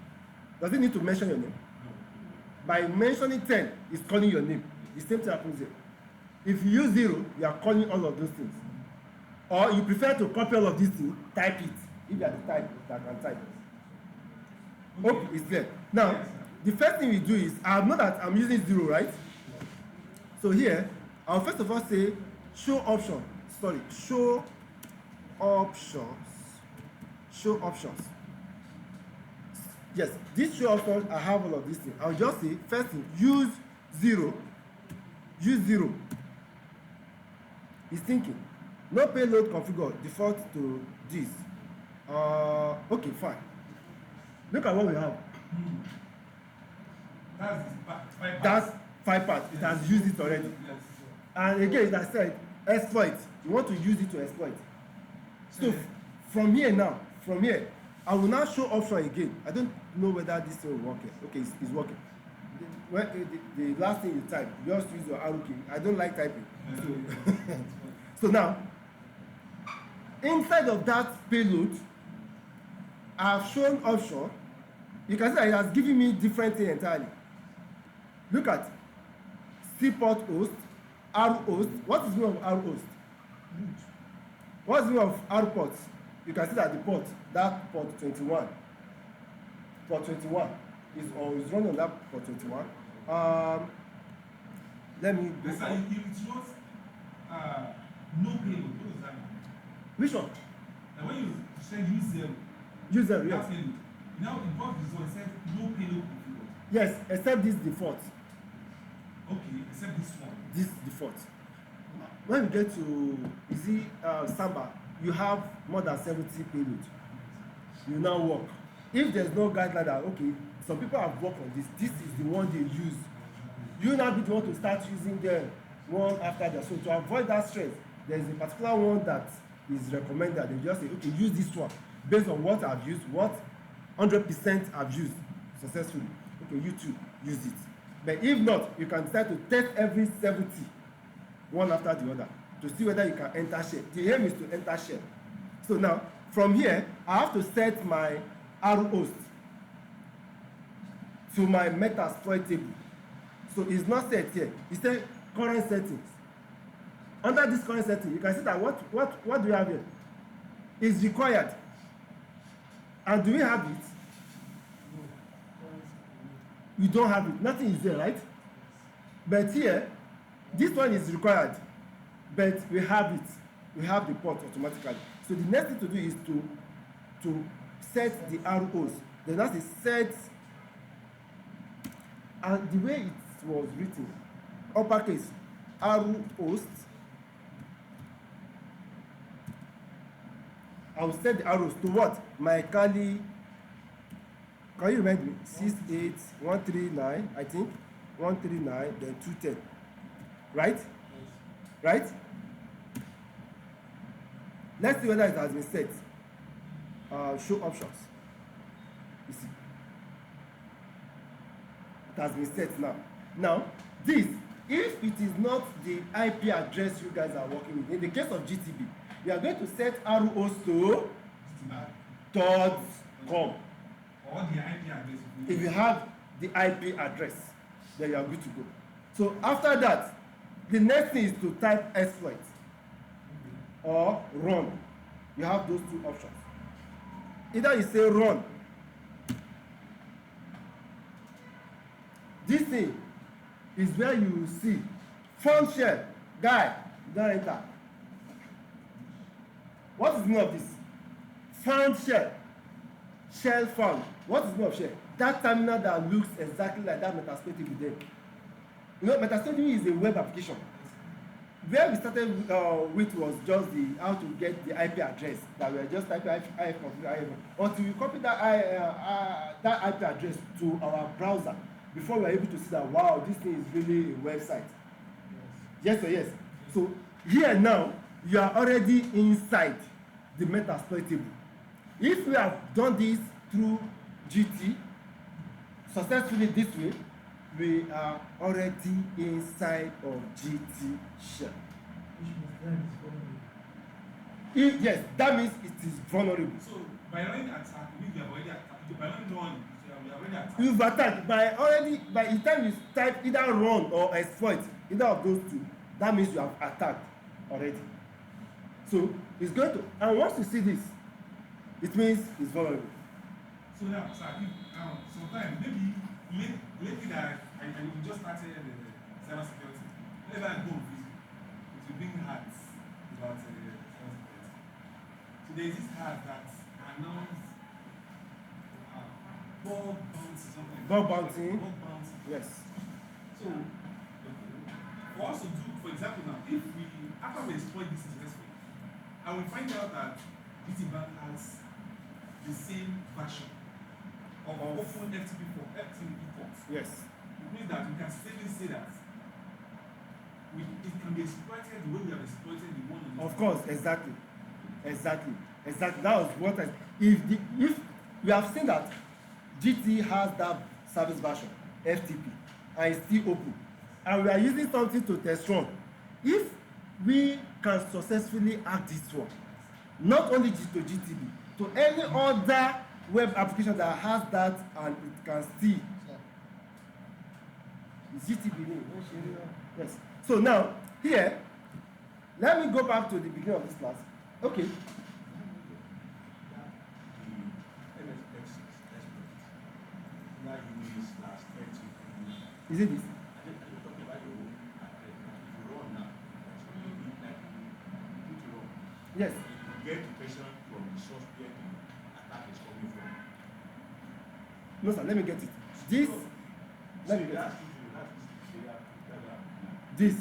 S1: does he need to mention your name? By mentioning 10, he's calling your name. The same thing happens here. If you use 0, you are calling all of those things. Or you prefer to copy all of these things, type it. If you are the type that can type. Hope it's clear. Now,
S4: Yes, sir.
S1: the first thing we do is, I know that I'm using 0, right? So here, I'll first of all say, show option. Sorry, show options. Show options. Yes, this show options, I have all of these things. I'll just say, first thing, use 0. Use 0. It's thinking. No payload configure, default to this. Okay, fine. Look at what we have.
S4: That's the five
S1: That's
S4: parts.
S1: 5 parts. It has used it already.
S4: Yes.
S1: And again, as I said, exploit. You want to use it to exploit. So from here now, I will now show option again. I don't know whether this will work here. Okay, it's working. The last thing you type, just use your arrow key. I don't like typing. So now, inside of that payload, I have shown option. You can see that it has given me different thing entirely. Look at C port host, R host. What is the meaning of R host? What is the meaning of R port? You can see that the port, that port 21, is running on that port 21. Let me go.
S4: Yes, sir. It's not no payload. What does that mean?
S1: Which one?
S4: Now when you say use 0,
S1: User,
S4: that
S1: yes.
S4: payload. Now in both result it said no payload configured.
S1: Yes, except this default.
S4: Okay, except this one.
S1: This default. When you get to Samba, you have more than 70 payloads. You now work. If there's no guideline that, okay, some people have worked on this, this is the one they use. You now be the one to start using them one after the other. So to avoid that stress, there is a particular one that is recommended. They just say, okay, use this one based on what I've used, what 100% I've used successfully. Okay, you too, use it. But if not, you can decide to test every 70, one after the other, to see whether you can enter share. The aim is to enter share. So now, from here, I have to set my R host to my Metasploit table. So it's not set here. It's set current settings. Under this current setting, you can see that what do we have here? Is required. And do we have it? We don't have it. Nothing is there, right? But here, this one is required. But we have it. We have the port automatically. So the next thing to do is to set the R host. Then that's the set. And the way it was written, uppercase, R host. I will set the arrows to what? My Kali. Can you remind me? 68139, I think. 139, then 210. Right? Right? Let's see whether it has been set. Show options. You see. It has been set now. Now, this, if it is not the IP address you guys are working with, in the case of GTB, we are going to set ROs to .com.
S4: Or the IP address.
S1: If you have the IP address, then you are good to go. So after that, the next thing is to type exploit or run. You have those two options. Either you say run. This thing is where you see font shell guy, you don't enter. What is the meaning of this? Found shell found. What is the meaning of shell? That terminal that looks exactly like that Metasploit table there. You know, Metasploit is a web application. Where we started with was just how to get the IP address, that we are just typing IF until we copy that IP address to our browser before we are able to see that, wow, this thing is really a website. Yes or yes? So here now, you are already inside the Metasploit table. If we have done this through GT successfully this way, we are already inside of GT shell. Yes, that means it is vulnerable.
S4: So by running attack, we have already attacked. By running run, we have already attacked.
S1: You've attacked by the time you type either run or exploit, either of those two, that means you have attacked already. So it's going to, and once you see this, it means it's vulnerable.
S4: So So now, sir, if, sometimes lately that I just started cyber security. Whenever I go on Facebook, it will bring ads about cyber security. So there is this ad that announced bug bounty something.
S1: Bug bounty.
S4: Bug bounty.
S1: Yes.
S4: So for us to do, for example now, if we after we exploit this successfully, and we find out that BT Bank has the same version of open FTP ports.
S1: Yes.
S4: It means that we can safely say that it can be exploited the way we have exploited the one on the
S1: Of course, exactly. That was what I. If we have seen that GT has that service version, FTP, and it's still open, and we are using something to test run. If we can successfully hack this one, not only to GTB, to any other web application that has that and it can still. GTB name. Yes. So now here, let me go back to the beginning of this class. Okay. Is it this? Yes.
S6: Get the person from the source where the attack is coming from.
S1: No, sir, let me get it. This. Let me get it. This.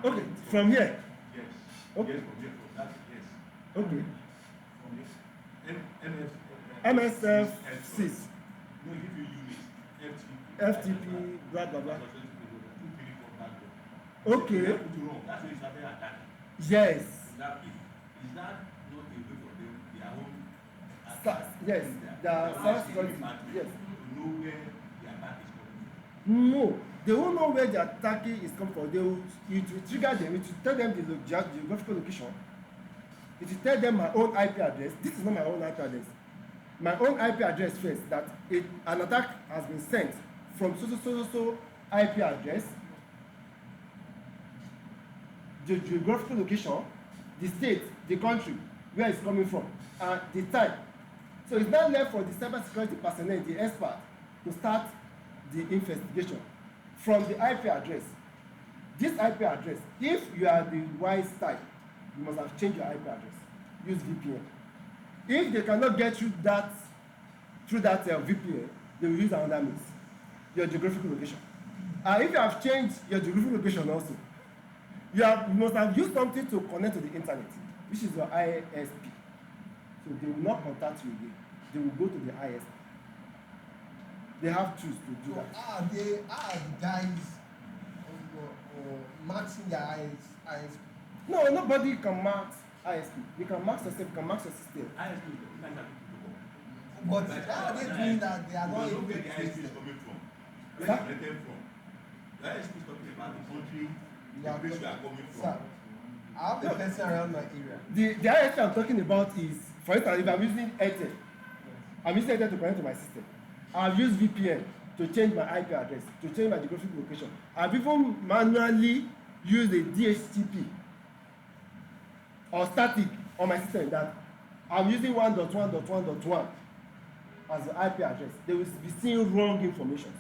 S1: Okay, from here.
S6: Yes.
S1: Okay.
S6: Yes, from here, from that, yes.
S1: Okay.
S6: From this.
S1: MSF 6.
S6: No, give you units.
S1: FTP, blah blah blah.
S6: 2, 3, 4 back there.
S1: Okay.
S6: Put it wrong. That's why it's having attack.
S1: Yes.
S6: Is that not a way for them, their own
S1: Yes. The cyber security. Yes.
S6: To know where the attack is coming from.
S1: No, they won't know where the attack is coming from. It will trigger them. It will tell them the geographical location. It will tell them my own IP address. This is not my own IP address. My own IP address first. That an attack has been sent from so IP address, the geographical location, the state, the country, where it's coming from, and the time. So it's not left for the cybersecurity personnel, the expert, to start the investigation from the IP address. This IP address, if you are the wise type, you must have changed your IP address. Use VPN. If they cannot get through that VPN, they will use another means, your geographical location. And if you have changed your geographical location also, you must have used something to connect to the internet, which is your ISP. So they will not contact you again. They will go to the ISP. They have tools to do that.
S2: Are the guys marking their ISP?
S1: No, nobody can mark ISP. You can mark yourself, you can mark your system.
S6: ISP is the like that people.
S2: But how are they doing that? They are not
S6: You
S2: able
S6: know where
S2: to
S6: the
S2: trace
S6: ISP is
S2: them.
S6: coming from. Where
S1: Sir?
S6: they connected from. The ISP is talking about the country,
S2: You
S6: the
S2: are
S6: place we are
S2: talking-
S6: coming from.
S2: Sir, I have a person around my area.
S1: The ISP I'm talking about is, for instance, if I'm using Airtel, I'm using Airtel to connect to my system. I've used VPN to change my IP address, to change my geographic location. I've even manually used a DHCP or static on my system that I'm using 1.1.1.1 as the IP address. They will be seeing wrong information.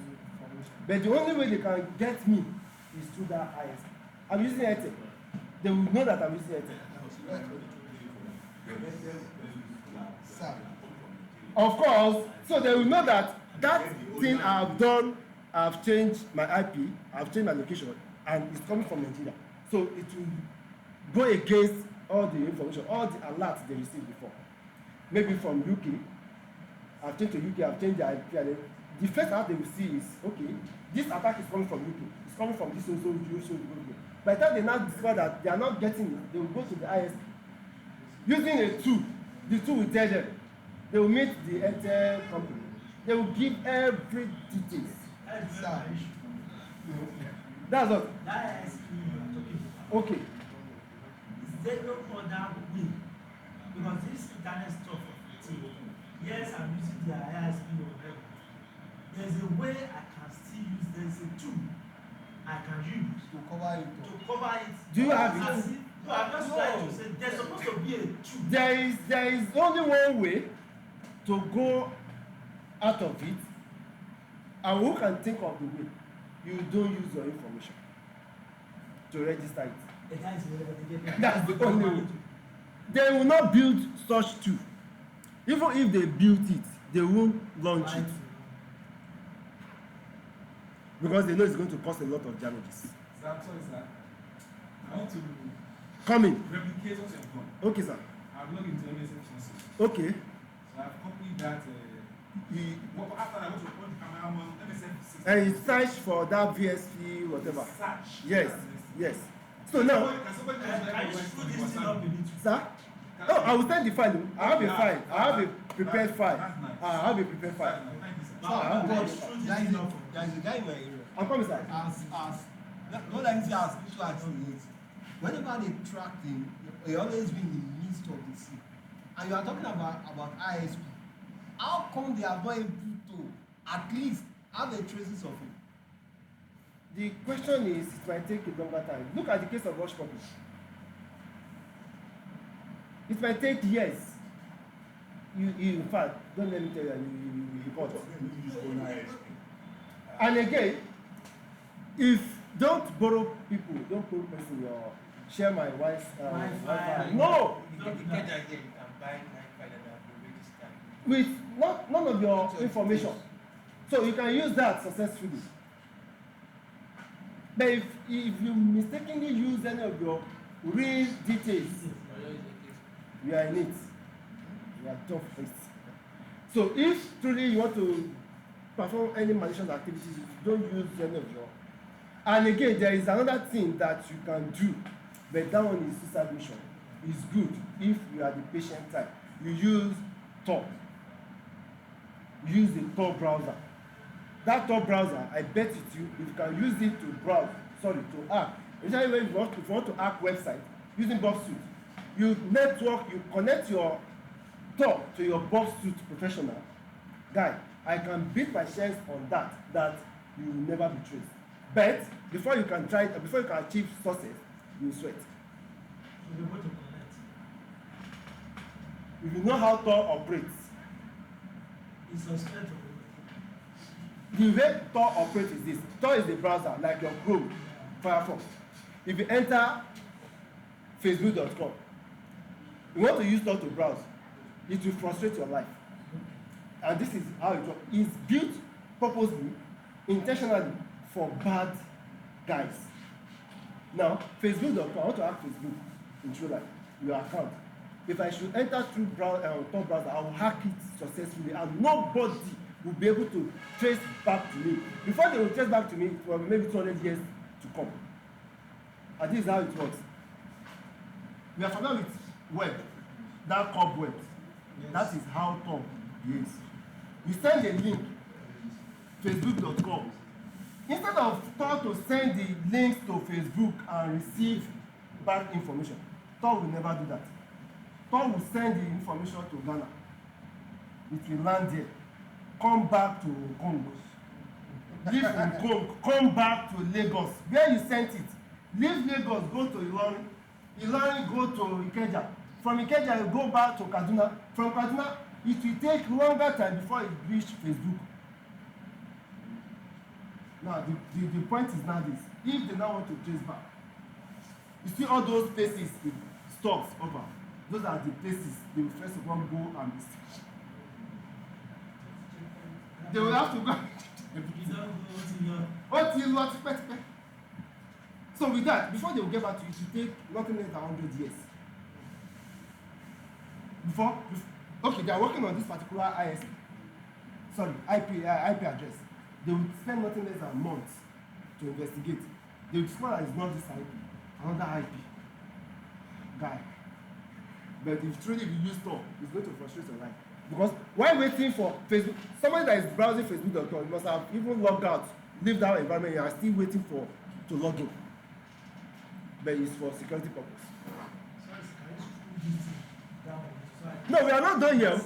S1: But the only way they can get me is through that ISP. I'm using Airtel. They will know that I'm using Airtel.
S2: Sir,
S1: Of course, so they will know that thing I've done, I've changed my IP, I've changed my location, and it's coming from Nigeria. So it will go against all the information, all the alerts they received before. Maybe from UK, I've changed to UK, I've changed the IP address. The first alert they will see is, okay, this attack is coming from UK, it's coming from this so. By the time they now discover that they are not getting it, they will go to the ISP. Using a tool, the tool will tell them. They will meet the Airtel company. They will give every details.
S3: That's
S2: Sir.
S3: my issue.
S1: That's what.
S3: That ISP you are talking about.
S1: Okay.
S3: Is there no other way? Because this internet stuff of it, yes, I'm using the ISP or whatever. There's a way I can still use, there's a tool I can use
S2: to cover it.
S3: to cover it.
S1: Do you have it?
S3: As if- No, I'm just trying to say there's supposed to be a tool.
S1: There is only one way to go out of it, and who can think of the way you don't use your information to register it?
S3: The guys will get
S1: That's the only way. They will not build such tool. Even if they build it, they won't launch it because they know it's going to cause a lot of damages.
S4: Sir, I'm sorry, sir. I want to
S1: Come in.
S4: replicate what you have done.
S1: Okay, sir.
S4: I've logged into MSF sources.
S1: Okay.
S4: So I've copied that. After that, I want to put the camera on MSF system.
S1: And you search for that VSP, whatever.
S4: Search.
S1: Yes, yes. So now,
S4: Can somebody
S3: I just screw this thing up a little.
S1: sir, oh, I will send the file. I have a file. I have a prepared
S4: That's
S1: file.
S4: nice.
S1: I have a prepared file.
S4: Thank you, sir.
S3: Now,
S1: Sir,
S3: but screw this thing up.
S2: There is a guy in my area.
S1: I'm coming, sir.
S2: Not like this as spiritual accidents. Whenever they track him, he always be in the midst of the sea. And you are talking about ISP. How come they are not able to at least have the traces of him?
S1: The question is, it might take a longer time. Look at the case of Rush Puppy. It might take years. You in fact, don't let me tell you, you report. And again, if don't borrow people, don't borrow person or share my wife's Wi-Fi. No! With none of your information. So you can use that successfully. But if you mistakenly use any of your real details, you are in it. You are tough faced. So if truly you want to perform any malicious activities, don't use any of your. And again, there is another thing that you can do, but that one is suicide mission. It's good if you are the patient type. You use Tor. Use the Tor browser. That Tor browser, I bet it you, if you can use it to browse, to hack. Especially when if you want to hack website using Bob Suite, you network, you connect your Tor to your Bob Suite professional. Guy, I can beat my chest on that you will never be traced. But before you can try it, before you can achieve success, you sweat.
S3: So you're going to connect.
S1: If you know how Tor operates,
S3: It's suspect of
S1: the way Tor operates is this. Tor is the browser, like your Chrome, Firefox. If you enter facebook.com, you want to use Tor to browse, it will frustrate your life. And this is how it works. It's built purposely, intentionally for bad guys. Now, facebook.com, I want to hack Facebook in true life, your account. If I should enter through Tor browser, I will hack it successfully and nobody will be able to trace back to me. Before they will trace back to me, it will maybe 200 years to come. And this is how it works. We are familiar with web, that cobweb. Yes. That is how Tor is. You send a link, facebook.com. Instead of Tor to send the links to Facebook and receive bad information, Tor will never do that. Tor will send the information to Ghana. It will land there. Come back to Congo. Leave in Congo. Come back to Lagos. Where you sent it. Leave Lagos, go to Ilorin. Ilorin, go to Ikeja. From Ikeja, you go back to Kaduna. From Kaduna, it will take longer time before it reach Facebook. Now, the point is now this. If they now want to trace back, you see all those places with stops over. Those are the places they will first of all go and be searched. They will have to go. So with that, before they will get back to you, it will take nothing less than 100 years. Okay, they are working on this particular IP address. They will spend nothing less than months to investigate. They will discover that it's not this IP, another IP. Guy. But if truly you use Tor, it's going to frustrate your life. Because while waiting for Facebook, somebody that is browsing Facebook.com must have even logged out, leave that environment, you are still waiting to log in. But it's for security purpose. No, we are not done here.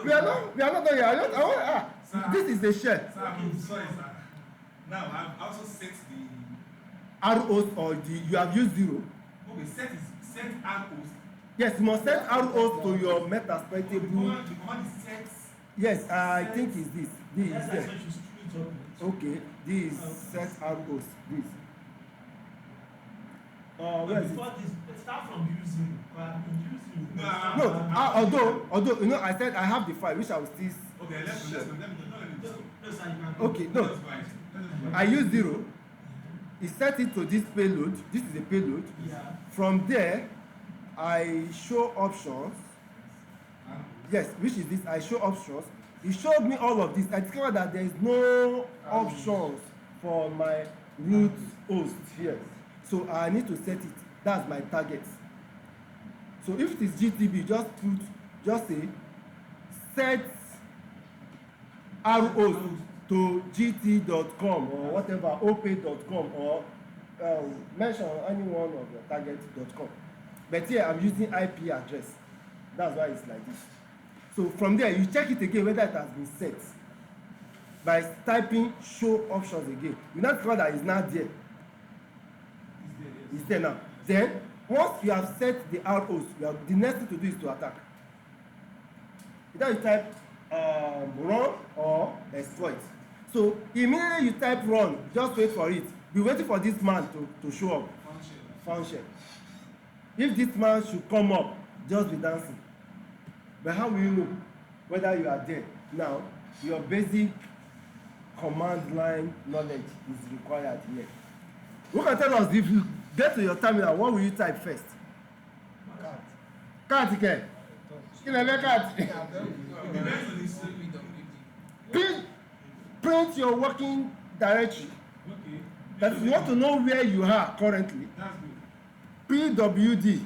S1: We are not done here. This is the share.
S4: Sir, I'm sorry, sir. Now I've also set the
S1: ROs or you have used 0.
S4: Okay, set ROs.
S1: Yes, you must set ROs to your
S4: The
S1: metasploitable.
S4: command is set.
S1: Yes, I think it's this. This is
S3: That's
S1: there.
S3: what you screw it up.
S1: Okay, this is set ROs. This. Where
S3: But
S1: is it?
S3: before this, start from using. Using.
S1: No, although you know, I said I have the file which I will still.
S4: Okay, let's go. Let me
S3: No, sir, you can.
S1: Okay, no.
S4: Let's go.
S1: I use 0. He set it to this payload. This is a payload.
S3: Yeah.
S1: From there, I show options. Yes, which is this. I show options. He showed me all of this. I discovered that there is no options for my root host here. So I need to set it. That's my target. So if it is GTB, just say set ROs to gt.com or whatever, opay.com or mention any one of your target.com. But here I'm using IP address. That's why it's like this. So from there, you check it again whether it has been set by typing show options again. You now discover that it's not there. It's there now. Then once you have set the ROs, the next thing to do is to attack. Either you type run or exploit. So immediately you type run, just wait for it. Be waiting for this man to show up. Function. If this man should come up, just be dancing. But how will you know whether you are there? Now, your basic command line knowledge is required here. Who can tell us if you get to your terminal, what will you type first? Cat again. Cat. Print your working directory.
S4: Okay.
S1: That is, you want to know where you are currently.
S4: That's good.
S1: PWD.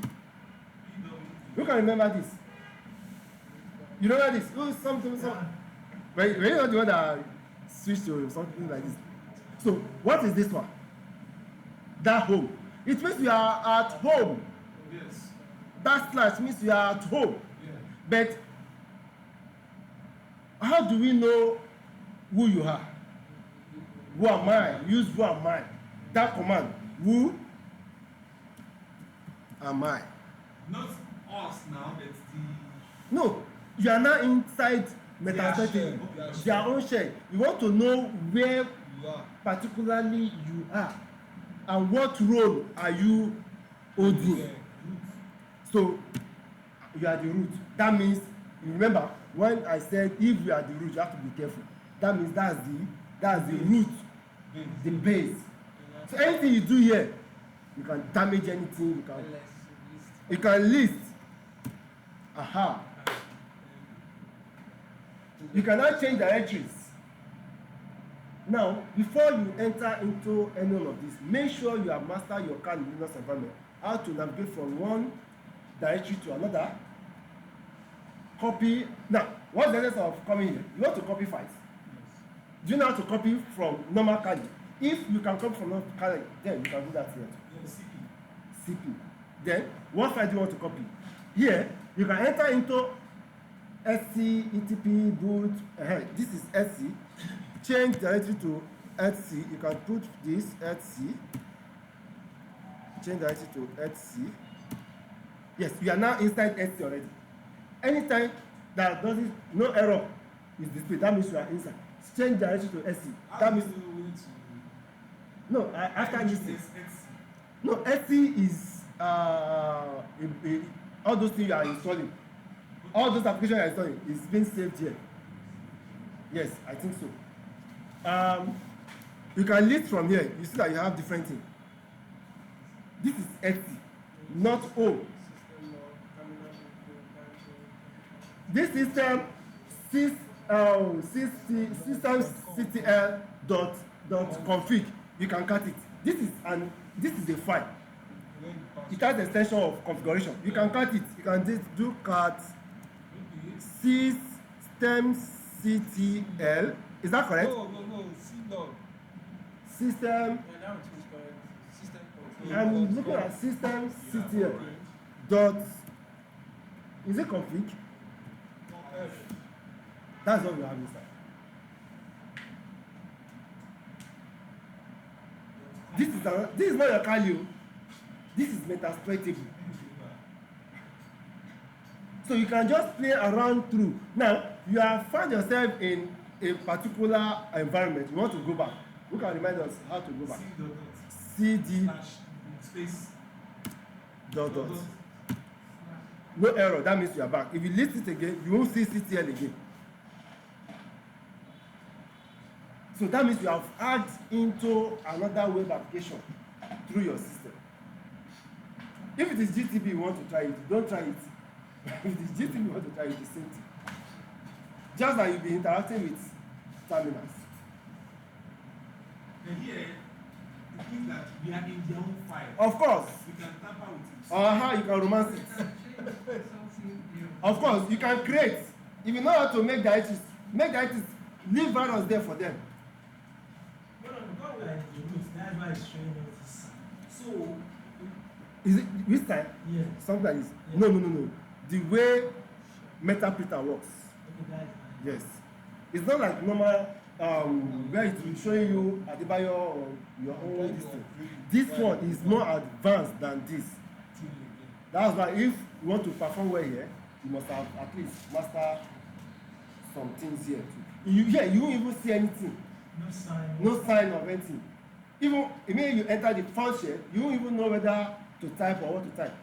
S1: Who can remember this? You remember this? Oh, something. But you're not the one that switched to something like this. So, what is this one? That home. It means you are at home.
S4: Yes.
S1: That slash means you are at home.
S4: Yeah.
S1: But how do we know who you are? Who am I? Use who am I. That command. Who am I?
S4: Not us now, but the.
S1: No, you are now inside metasploiting. Their own shell. You want to know where particularly you are and what role are you holding. So you are the root. That means, you remember when I said if you are the root, you have to be careful. That means that's the root, the base. So anything you do here, you can damage anything. You can list. Aha. You cannot change directories. Now, before you enter into any one of this, make sure you have mastered your Kali Linux environment. How to navigate from one directory to another. Copy. Now, what's the essence of coming here? You want to copy files. Do you know how to copy from normal Kali? If you can copy from normal Kali, then you can do that here. CP. Then, what file do you want to copy? Here, you can enter into SC, ETP, boot. This is SC. Change directory to etc. You can put this etc. Change directory to etc. Yes, you are now inside etc already. Anytime that doesn't, no error is displayed, that means you are inside. Change directory to etc. That means no. After this, no, etc is all those things you are installing, all those applications you are installing is being saved here. Yes, I think so. You can list from here. You see that you have different things. This is etc, not O. This system systemctl dot config. You can cut it. This is a file. It has extension of configuration. You can cut it. You can just do cut systemctl. Is that correct?
S7: No, C-log.
S1: System.
S7: Yeah, that one is correct. System.
S1: I'm looking at systemctl dot. Is it config? That's what we have inside. This is not your Kali. This is metasploitable. So you can just play around through. Now, you have found yourself in a particular environment. You want to go back. Who can remind us how to go back? CD
S4: slash space
S1: dot dot. No error. That means you are back. If you list it again, you won't see CTL again. So that means you have hacked into another web application through your system. If it is GTP you want to try it, don't try it. If it is GTP you want to try it, the same thing. Just that you'll be interacting with terminals.
S4: and here it means that we are in their own file.
S1: Of course.
S4: We can tamper with it.
S1: How you can romance it. Of course, you can create. If you know how to make the items, leave virus there for them.
S3: No, because we are in the root, that's why it's showing us this.
S4: So
S1: Is it which time?
S3: Yeah.
S1: Something like this.
S3: Yeah.
S1: No. The way Metaprinter works.
S3: Okay, that's fine.
S1: Yes. It's not like normal where it will show you Adebayo or your own this thing. This one is more advanced than this. That's why if you want to perform well here, you must have at least master some things here too. You won't even see anything.
S3: No sign.
S1: No sign of anything. Even immediately you enter the function, you won't even know whether to type or what to type.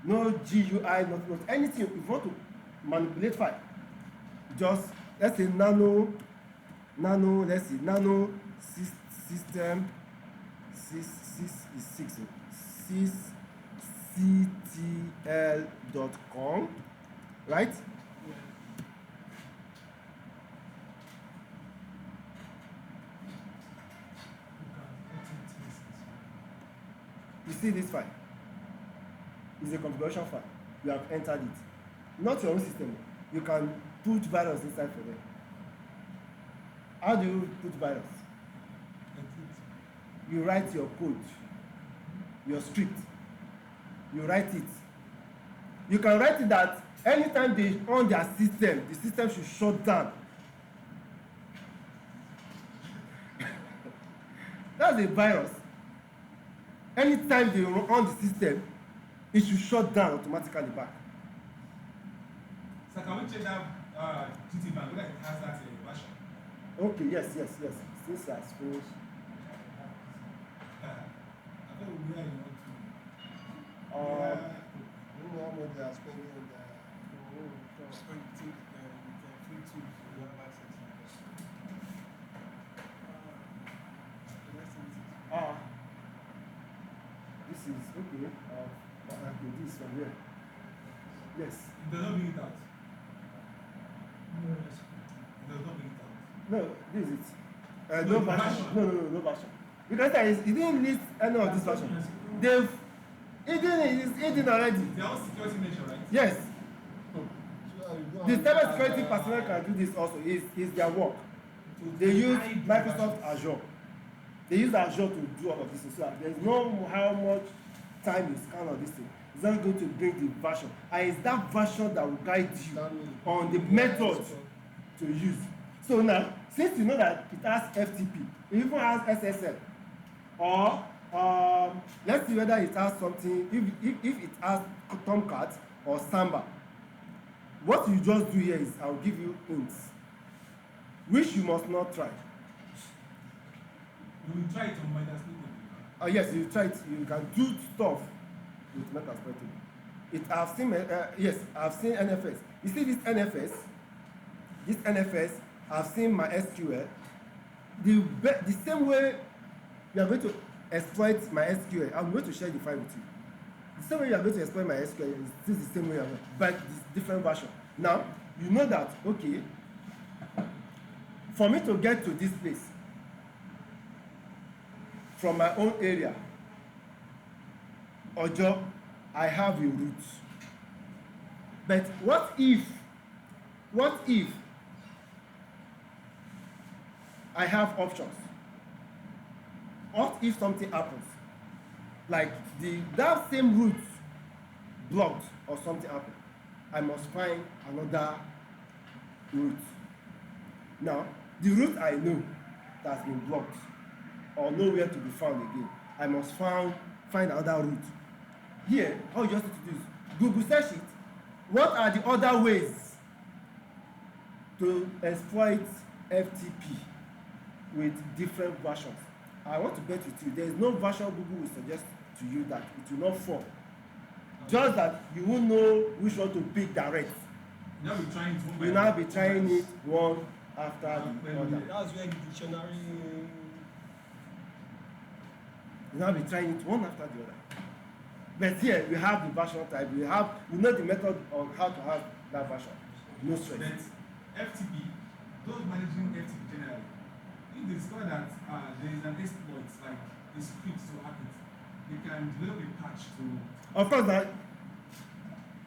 S1: No GUI, not anything. If you want to manipulate file, just let's say nano system 6ctl.com, right? You see this file? It's a configuration file. You have entered it. Not your own system. You can put virus inside for them. How do you put virus? You write your code, your script. You write it. You can write it that anytime they on their system, the system should shut down. That's a virus. Anytime they on the system, it should shut down automatically back.
S4: So can we check that GT bank whether it has that version?
S1: Okay, yes. Since it has finished.
S4: I thought we were in one too.
S2: You know how much they are spending on the
S7: free tools you have access to. The next thing is
S1: This is okay. Okay, this from here. Yes.
S4: It does not bring it out.
S3: No,
S4: It does not bring it out.
S1: No, this is it.
S4: No,
S1: No
S4: the
S1: version.
S4: version.
S1: No version. Because it didn't list any of this version. They've it already.
S4: Their own security measure, right?
S1: Yes.
S2: so
S1: The cybersecurity personnel can do this also. Is their work. They use Microsoft Azure. They use Azure to do all of this. So there's no how much time you scan on this thing. It's not going to bring the version. And it's that version that will guide you on the method to use. So now, since you know that it has FTP, it even has SSL, or let's see whether it has something, if it has Tomcat or Samba. What you just do here is I'll give you hints, which you must not try.
S4: We will try it on Metasploit.
S1: Yes, you try it. You can do stuff with Metasploit. I've seen yes, I've seen NFS. You see this NFS, I've seen my SQL. The same way you are going to exploit my SQL, I'm going to share the file with you. The same way you are going to exploit my SQL is still the same way, but this different version. Now, you know that, okay, for me to get to this place from my own area, Ojo, I have a route. But what if I have options? What if something happens? Like that same route blocked or something happened? I must find another route. Now, the route I know that has been blocked or nowhere to be found again, I must find another route. Here, how you just need to do is Google search it. What are the other ways to exploit FTP with different versions? I want to bet with you there is no version Google will suggest to you that it will not fall. Just that you won't know which one to pick direct.
S4: Now be trying it one by
S1: You
S4: one.
S1: now be trying it one after the
S2: Well,
S1: other.
S2: that's where the dictionary.
S1: You now be trying it one after the other. But here we have the version type. We know the method on how to have that version. No stress.
S4: But FTP, those managing FTP generally, if they discover that there is an exploit like a script to hack it, they can develop a patch to.
S1: Of course, that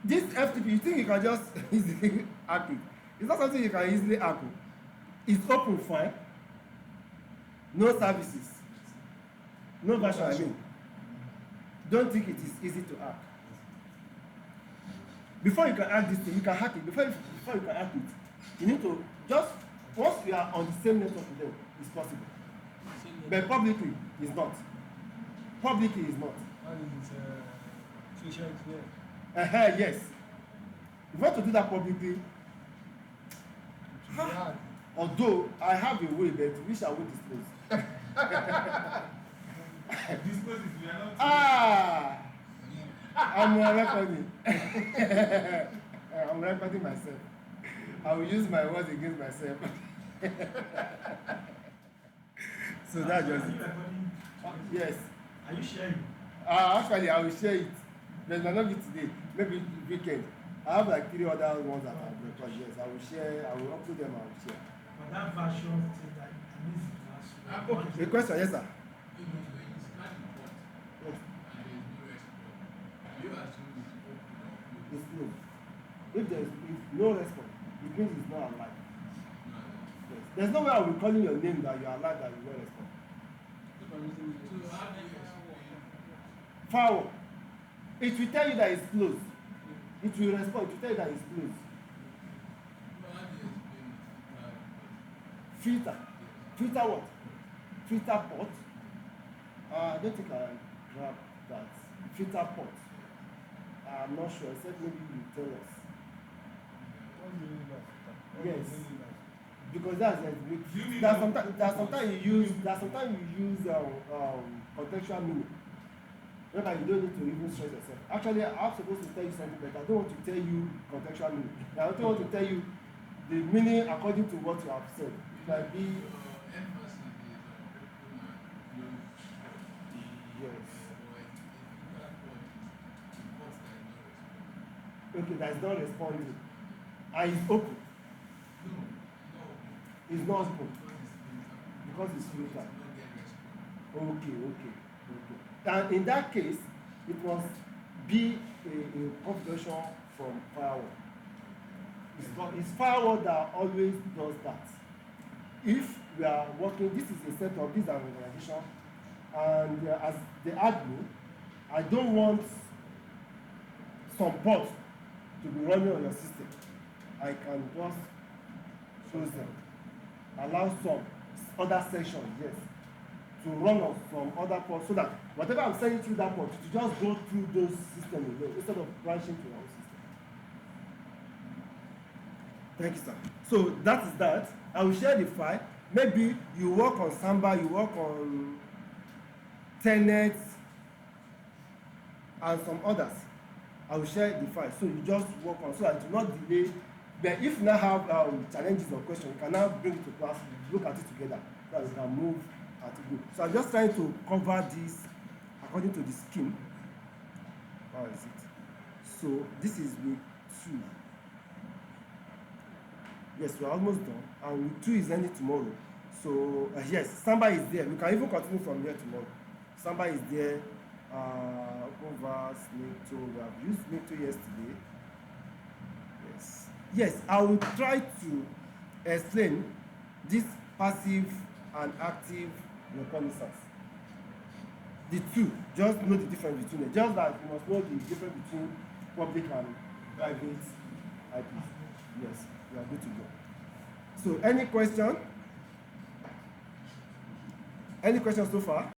S1: this FTP, you think you can just easily hack it? It's not something you can easily hack. It's open file, no services, no version. I mean, don't think it is easy to hack. Before you can hack this thing, you can hack it. Before you can hack it, you need to just once you are on the same network with them, it's possible. But publicly, it's not. Publicly, it's not.
S2: And it's social engineer.
S1: Yes. If you want to do that publicly,
S2: Yeah.
S1: although I have a way, but which I won't disclose.
S4: Disclose it, we are not.
S1: I'm recording. I'm recording myself. I will use my words against myself. So that's just
S3: Are you
S1: it.
S3: recording?
S1: Yes.
S3: Are you sharing?
S1: Actually, I will share it. But it might not be today. Maybe weekend. I have like 3 other ones that I've recorded. Yes, I will share. I will upload them. I will share.
S3: For that version, thing that I missed it last week.
S1: A question, yes, sir. It's closed. If there is no response, it means it's not alive. Yes. There's no way I will be calling your name that you are alive that you will respond. Firewall. It will tell you that it's closed. It will respond. It will tell you that it's closed. Filter. Filter what? Filter port. I don't think I grabbed that. Filter port. I'm not sure, except maybe you tell us. Yes. Because that's it. Sometimes you use contextual meaning. Whereby you don't need to even stress yourself. Actually, I'm supposed to tell you something, but I don't want to tell you contextual meaning. I don't want to tell you the meaning according to what you have said. It might be yes. Okay, that is not responding. And it's open. It's not open. Because it's filtered. Okay. And in that case, it must be a configuration from firewall. It's firewall that always does that. If we are working, this is a setup, this is an organization, and as the admin, I don't want some ports to be running on your system. I can just close them. Allow some other sections, yes, to run on some other ports so that whatever I'm sending through that port, to just go through those systems alone instead of branching to your own system. Thank you, sir. So that is that. I will share the file. Maybe you work on Samba, you work on Tenet, and some others. I will share the file. So you just work on so that it will not delay. But if you now have challenges or questions, you can now bring it to class, look at it together, so that we can move at a group. So I'm just trying to cover this according to the scheme. How is it? So this is week 2. Yes, we're almost done. And week 2 is ending tomorrow. So yes, Samba is there. We can even continue from here tomorrow. Samba is there. Over Snake 2. We have used Snake 2 yesterday. Yes, I will try to explain this passive and active reconnaissance. The two, just know the difference between them. Just that you must know the difference between public and private IPs. Yes, we are good to go. So, any question? Any questions so far?